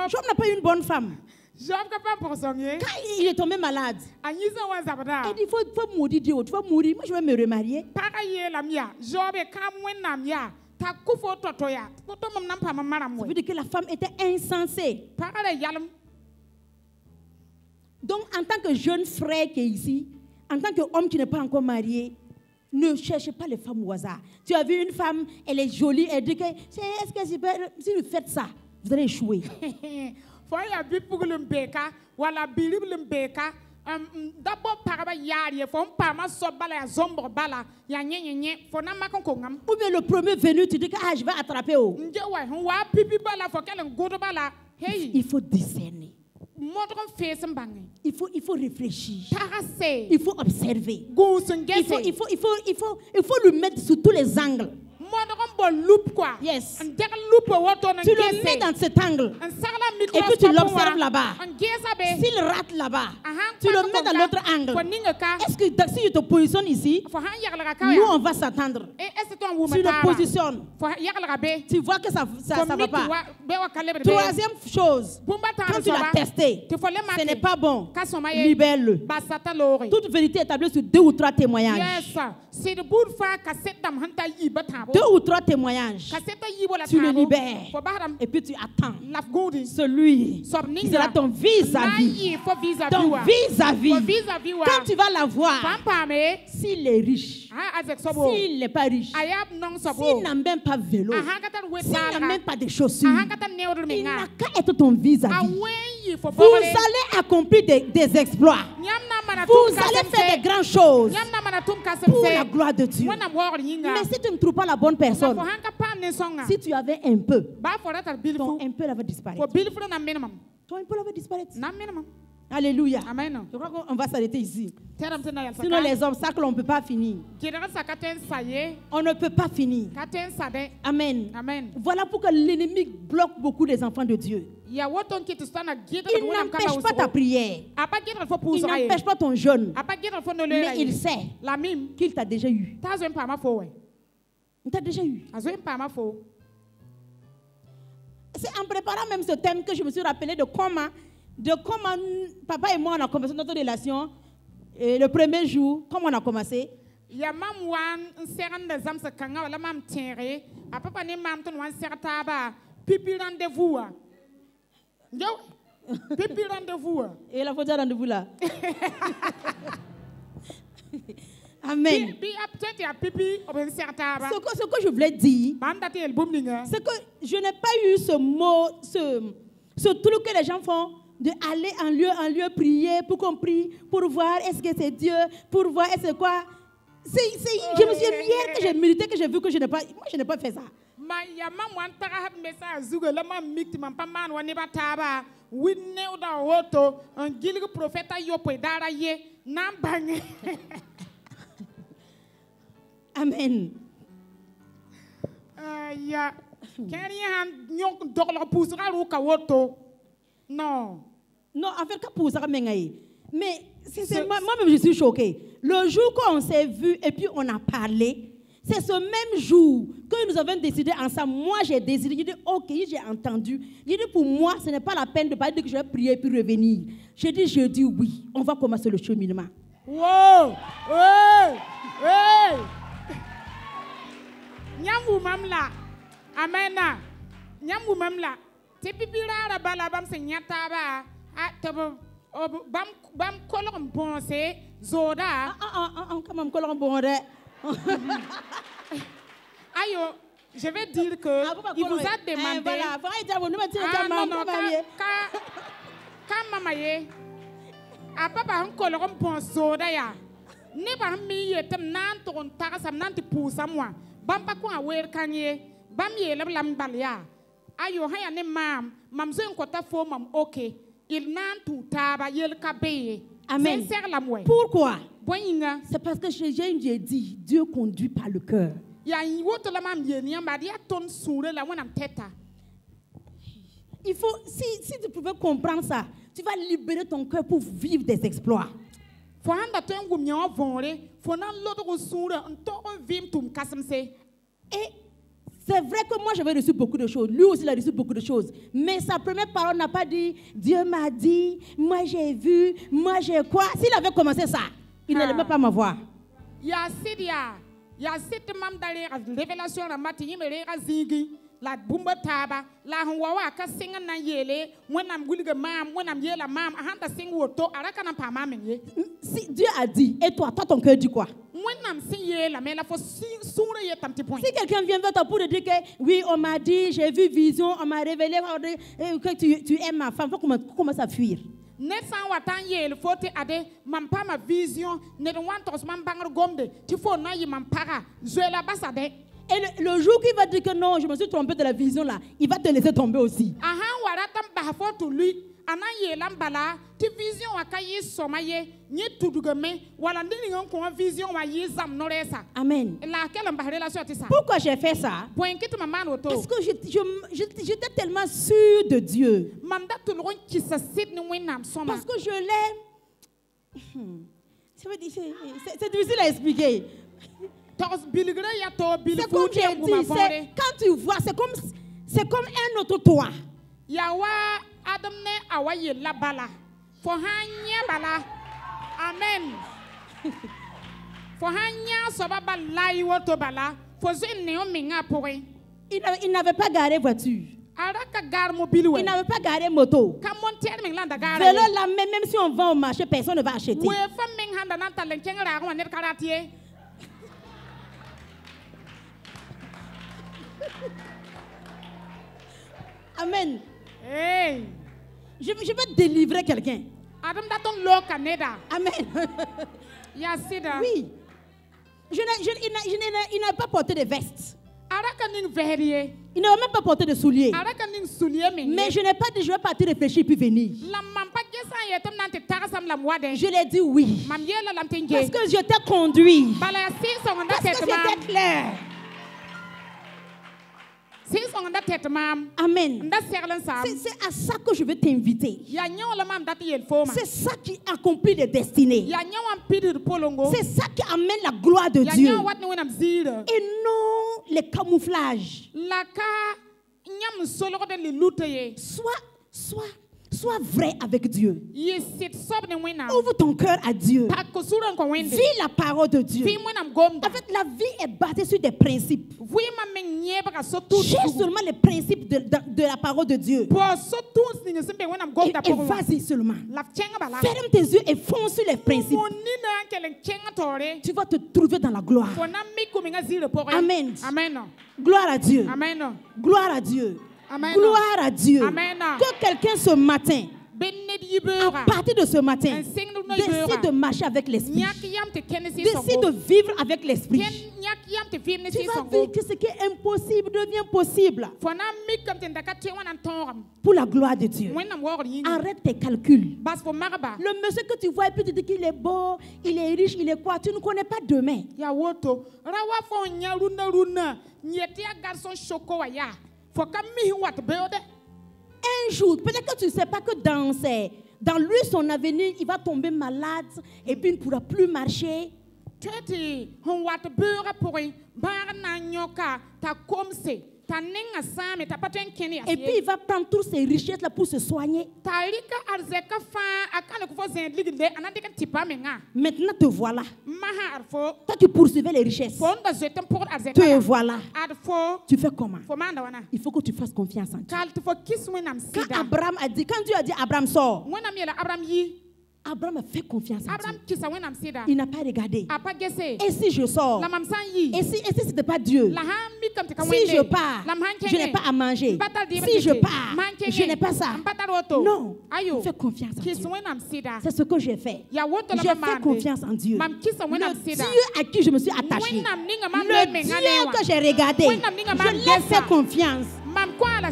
Job n'a pas eu une bonne femme. Quand il est tombé malade, il dit il faut mourir Dieu, tu vas mourir, moi je vais me remarier. Ça veut dire que la femme était insensée. Donc, en tant que jeune frère qui est ici, en tant qu'homme qui n'est pas encore marié, ne cherchez pas les femmes au hasard. Tu as vu une femme, elle est jolie, elle dit que est-ce que si vous faites ça, vous allez échouer. Ou bien le premier venu, tu dis que je vais attraper. Il faut discerner. Il faut réfléchir. Il faut observer. Il faut le mettre sous tous les angles. Yes. Tu le mets dans cet angle. Et puis tu l'observes là-bas. S'il rate là-bas, tu le mets dans l'autre angle. Est-ce que si je te positionne ici, nous on va s'attendre. Si tu le positionnes, tu vois que ça ne va pas. Troisième chose, quand tu l'as testé, ce n'est pas bon, libère-le. Toute vérité établie sur 2 ou 3 témoignages. 2 ou 3 témoignages. Tu le libères. Et puis tu attends. Celui qui sera ton vis-à-vis. Ton vis-à-vis. Quand tu vas la voir, s'il est riche, s'il n'est pas riche, s'il n'a même pas vélo, s'il n'a même pas de chaussures, il n'a qu'à être ton vis-à-vis. Vous allez accomplir des exploits. Vous allez faire des grandes choses pour la gloire de Dieu. Mais si tu ne trouves pas la bonne personne, si tu avais un peu, ton un peu va disparaître. Ton un peu va disparaître. Alléluia. Amen. Je crois qu'on va s'arrêter ici. Sinon les obstacles, on ne peut pas finir. On ne peut pas finir. Amen. Voilà pourquoi l'ennemi bloque beaucoup les enfants de Dieu. Il n'empêche pas ta prière. Il n'empêche pas ton jeûne. Mais il sait qu'il t'a déjà eu. Il t'a déjà eu. C'est en préparant même ce thème que je me suis rappelé de comment papa et moi on a commencé notre relation. Et le premier jour, comment on a commencé? Pipi rendez-vous. Pipi rendez-vous. Et la photo rendez-vous là. Amen. Ce que je voulais dire, c'est que je n'ai pas eu ce mot, ce truc que les gens font, de aller en lieu prier pour qu'on prie, pour voir est-ce que c'est Dieu, pour voir est-ce que quoi. Je me suis dit hier que j'ai médité, que j'ai vu que je n'ai pas fait ça. Amen. Non, en fait, mais moi-même, je suis choquée. Le jour qu'on s'est vu et puis on a parlé, c'est ce même jour que nous avons décidé ensemble. Moi, j'ai décidé, j'ai dit, ok, j'ai entendu. J'ai dit, pour moi, ce n'est pas la peine de parler, que je vais prier puis revenir. J'ai dit oui, on va commencer le cheminement. Wow! Hey! Hey! Nyamou mamla. Amena. Nyamou mamla. Tipipira la balabam se nyataba. Bam kolon bonse. Zoda. Comment kolon bonde? Ayo, je vais dire que il vous a demandé. Quand mamaye, a papa un colon bonso d'ailleurs. Ne pas mi yetem nan ton tagasam nan ti pousa moi. Bamba ko a wer kanye. Bam ye lam balia. Ayo haya ne mam zen kota fo mam ok. Il nan tout taba yel kabeye. Amen. Pourquoi? C'est parce que j'ai dit, Dieu conduit par le cœur. Il faut, si tu pouvais comprendre ça, tu vas libérer ton cœur pour vivre des exploits. Et c'est vrai que moi j'avais reçu beaucoup de choses. Lui aussi il a reçu beaucoup de choses. Mais sa première parole n'a pas dit, Dieu m'a dit, moi j'ai vu, moi j'ai quoi. S'il avait commencé ça, il n'allait même pas m'avoir. Il y a cette même dans les révélations de matin, il me zingi la bumba taba, la huwa ka singa na yele, when I'm willing mam, when I'm yela mam, I have to sing woto, arakana pa mam. Si Dieu a dit, et toi ton cœur dit quoi? Si quelqu'un vient vers toi pour te dire que oui, on m'a dit, j'ai vu vision, on m'a révélé que tu aimes ma femme, il faut commencer à fuir. Et le jour qu'il va dire que non, je me suis trompé de la vision là, il va te laisser tomber aussi. Vision Amen. Pourquoi j'ai fait ça? Parce que j'étais tellement sûre de Dieu. Parce que je l'aime. C'est difficile à expliquer. C'est comme j'ai dit, quand tu vois, c'est comme un autre toi. Amen. Il n'avait pas garé voiture. Il n'avait pas garé moto. Vélo là, même si on va au marché, personne ne va acheter. Amen. Hey. Je vais délivrer quelqu'un. Amen. Oui. Il n'a pas porté de veste. Il n'a même pas porté de souliers. Mais je n'ai pas dit je vais partir réfléchir puis venir. Je l'ai dit oui. Parce que je t'ai conduit. Parce que c'était clair. Amen. C'est à ça que je veux t'inviter. C'est ça qui accomplit des destinées. C'est ça qui amène la gloire de Dieu. Et non les camouflages. Sois vrai avec Dieu. Ouvre ton cœur à Dieu. Vis la parole de Dieu. En fait, la vie est basée sur des principes. Cherche seulement les principes de la parole de Dieu. Et vas-y seulement. Ferme tes yeux et fonce sur les principes. Tu vas te trouver dans la gloire. Amen. Gloire à Dieu. Gloire à Dieu. Amen. Gloire à Dieu. Amen. Que quelqu'un ce matin, à partir de ce matin, décide de marcher avec l'esprit. Décide de vivre avec l'esprit. Tu vas vivre que ce qui est impossible devient possible. Pour la gloire de Dieu. Arrête tes calculs. Le monsieur que tu vois et puis tu dis qu'il est beau, il est riche, il est quoi, tu ne connais pas demain. Un jour, peut-être que tu ne sais pas que dans lui, son avenir, il va tomber malade et puis il ne pourra plus marcher. Et puis il va prendre toutes ses richesses là pour se soigner. Maintenant te voilà. Toi tu poursuivais les richesses. Te voilà. Tu fais comment? Il faut que tu fasses confiance en Dieu. Quand Abraham a dit, quand Dieu a dit Abraham sort, Abraham a fait confiance à Dieu. Il n'a pas regardé. Et si je sors? Et si ce n'était pas Dieu? Si je pars, je n'ai pas à manger. Si je pars, je n'ai pas ça. Non. Fais confiance en Dieu. C'est ce que j'ai fait. J'ai fait confiance en Dieu. Le Dieu à qui je me suis attaché. Le Dieu que j'ai regardé. Je lui ai fait confiance.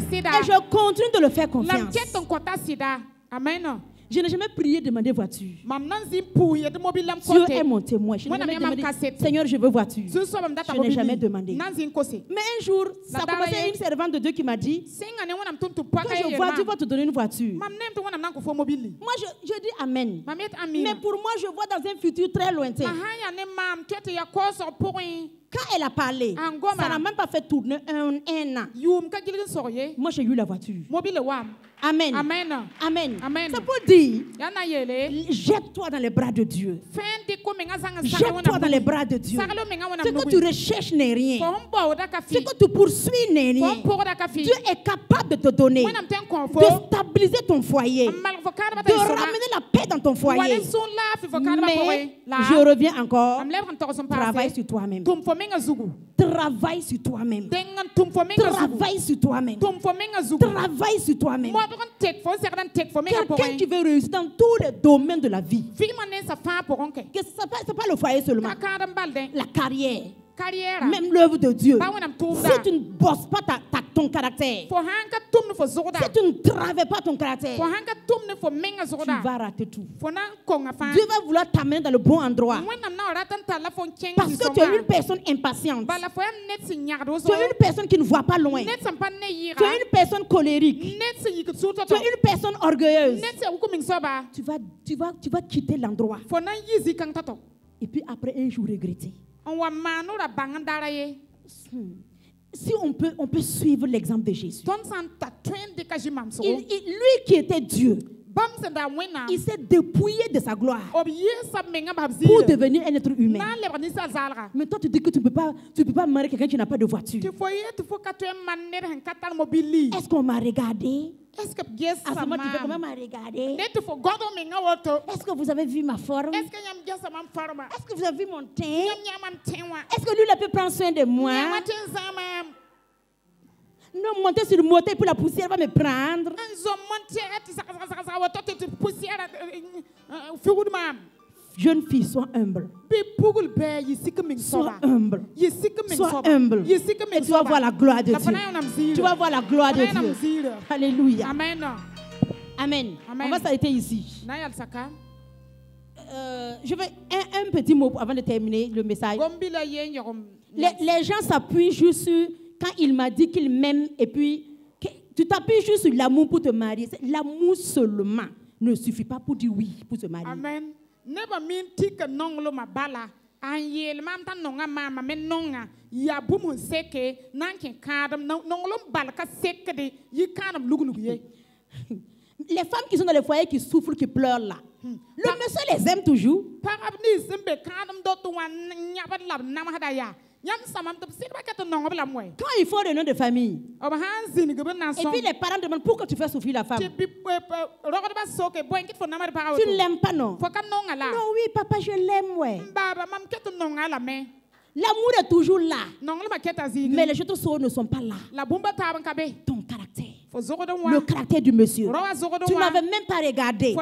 Et je continue de le faire confiance. Amen. Je n'ai jamais prié demander voiture. Dieu est mon témoin. Je n'ai jamais demandé, Seigneur, je veux voiture. Je n'ai jamais demandé. Mais un jour, ça a commencé une servante de Dieu qui m'a dit que je vois Dieu va te donner une voiture. Moi, je dis Amen. Mais pour moi, je vois dans un futur très lointain. Quand elle a parlé, ça n'a même pas fait tourner un an. Moi, j'ai eu la voiture. Amen. Amen. Amen. Amen. C'est pour dire, jette-toi dans les bras de Dieu. Jette-toi dans les bras de Dieu. Ce que tu recherches n'est rien. Ce que tu poursuis n'est rien. Dieu est capable de te donner, de stabiliser ton foyer, de ramener la paix dans ton foyer. Mais je reviens encore, travaille sur toi-même. Travaille sur toi-même. Travaille sur toi-même. Travaille sur toi-même. Quelqu'un qui veut réussir dans tous les domaines de la vie. Ce n'est pas le foyer seulement. La carrière. Même l'œuvre de Dieu. Si tu ne bosses pas ton caractère, si tu ne travailles pas ton caractère, tu vas rater tout. Dieu va vouloir t'amener dans le bon endroit. Parce que tu es une personne impatiente. Tu es une personne qui ne voit pas loin. Tu es une personne colérique. Tu es une personne orgueilleuse. Tu vas quitter l'endroit. Et puis après un jour regretter. Si on peut suivre l'exemple de Jésus. Lui qui était Dieu, il s'est dépouillé de sa gloire pour devenir un être humain. Mais toi tu dis que tu ne peux pas marier quelqu'un qui n'a pas de voiture. Est-ce qu'on m'a regardé? Est-ce que à ce moment tu fais comment m'a regardé? Est-ce que vous avez vu ma forme? Est-ce que vous avez vu mon teint? Est-ce que lui il peut prendre soin de moi? Non, monter sur le moteur pour la poussière va me prendre. Jeune fille, sois humble. Sois humble. Sois humble. Et tu vas voir la gloire de Dieu. Tu vas voir la gloire de Dieu. Alléluia. Amen. Amen. On va s'arrêter ici. Je veux un petit mot avant de terminer le message. Les gens s'appuient juste sur quand il m'a dit qu'il m'aime et puis tu t'appuies juste sur l'amour pour te marier. L'amour seulement ne suffit pas pour dire oui, pour se marier. Amen. Never mean tika nonglo mabala. Anyel mam tan nonga mama men nonga ya bumun seke nanke kadam nonglo balka seke de yi kanam lugulug ye. Les femmes qui sont dans les foyers qui souffrent, qui pleurent là. Le monsieur les aime toujours. Quand il faut le nom de famille. Et puis les parents demandent pourquoi tu fais souffrir la femme. Tu ne l'aimes pas, non? Non, oui, papa, je l'aime, ouais. L'amour est toujours là. Mais les choses ne sont pas là. Ton caractère. Le caractère du monsieur. Tu ne l'avais même pas regardé. Et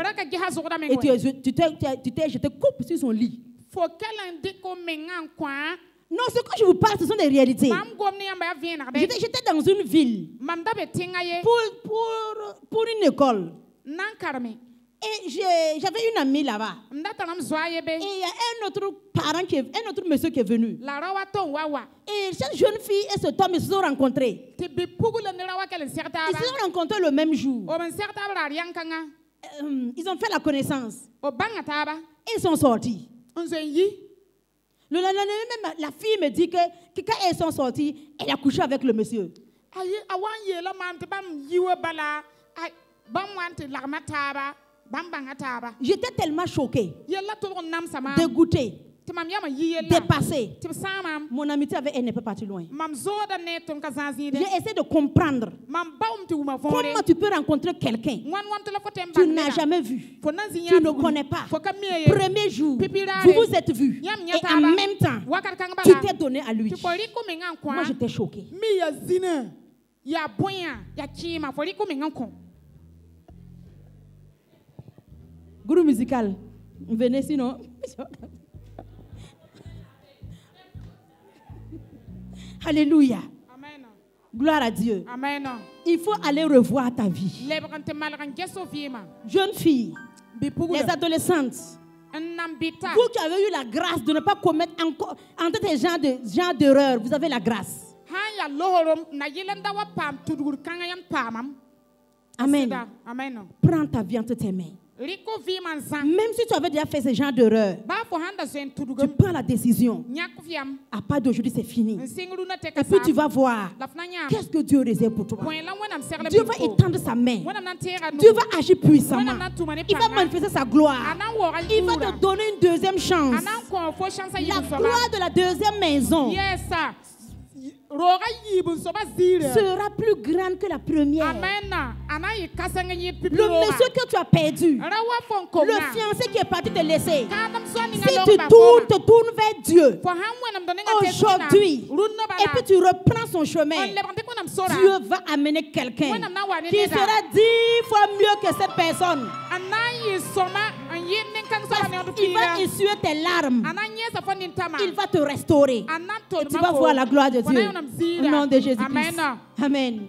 je te coupe sur son lit. Non, ce que je vous parle, ce sont des réalités. J'étais dans une ville pour une école. Et j'avais une amie là-bas. Et il y a un autre monsieur qui est venu. Et cette jeune fille et cet homme, ils se sont rencontrés. Ils se sont rencontrés le même jour. Ils ont fait la connaissance. Et ils sont sortis. Le lendemain, la fille me dit que quand elles sont sorties, elle a couché avec le monsieur. J'étais tellement choquée, dégoûtée, dépassée. Mon amitié avec elle n'est pas partie loin. J'ai essayé de comprendre comment tu peux rencontrer quelqu'un que tu n'as jamais vu, tu ne connais pas. Premier jour, vous vous êtes vus et en même temps, tu t'es donné à lui. Moi, j'étais choquée. Groupe musical, venez sinon. Alléluia. Amen. Gloire à Dieu. Amen. Il faut aller revoir ta vie. Jeune fille, les adolescentes, vous qui avez eu la grâce de ne pas commettre encore entre tes genres d'erreurs, vous avez la grâce. Amen. Amen. Prends ta vie entre tes mains. Même si tu avais déjà fait ce genre d'erreur, tu prends la décision. À part d'aujourd'hui, c'est fini. Et puis tu vas voir qu'est-ce que Dieu réserve pour toi. Dieu va étendre sa main. Dieu va agir puissamment. Il va manifester sa gloire. Il va te donner une deuxième chance. La gloire de la deuxième maison sera plus grande que la première. Le monsieur que tu as perdu, le fiancé qui est parti te laisser, si tu te tournes vers Dieu aujourd'hui et puis tu reprends son chemin, Dieu va amener quelqu'un qui sera 10 fois mieux que cette personne. Il va essuyer tes larmes. Il va te restaurer. Et tu vas voir la gloire de Dieu. Au nom de Jésus-Christ. Amen.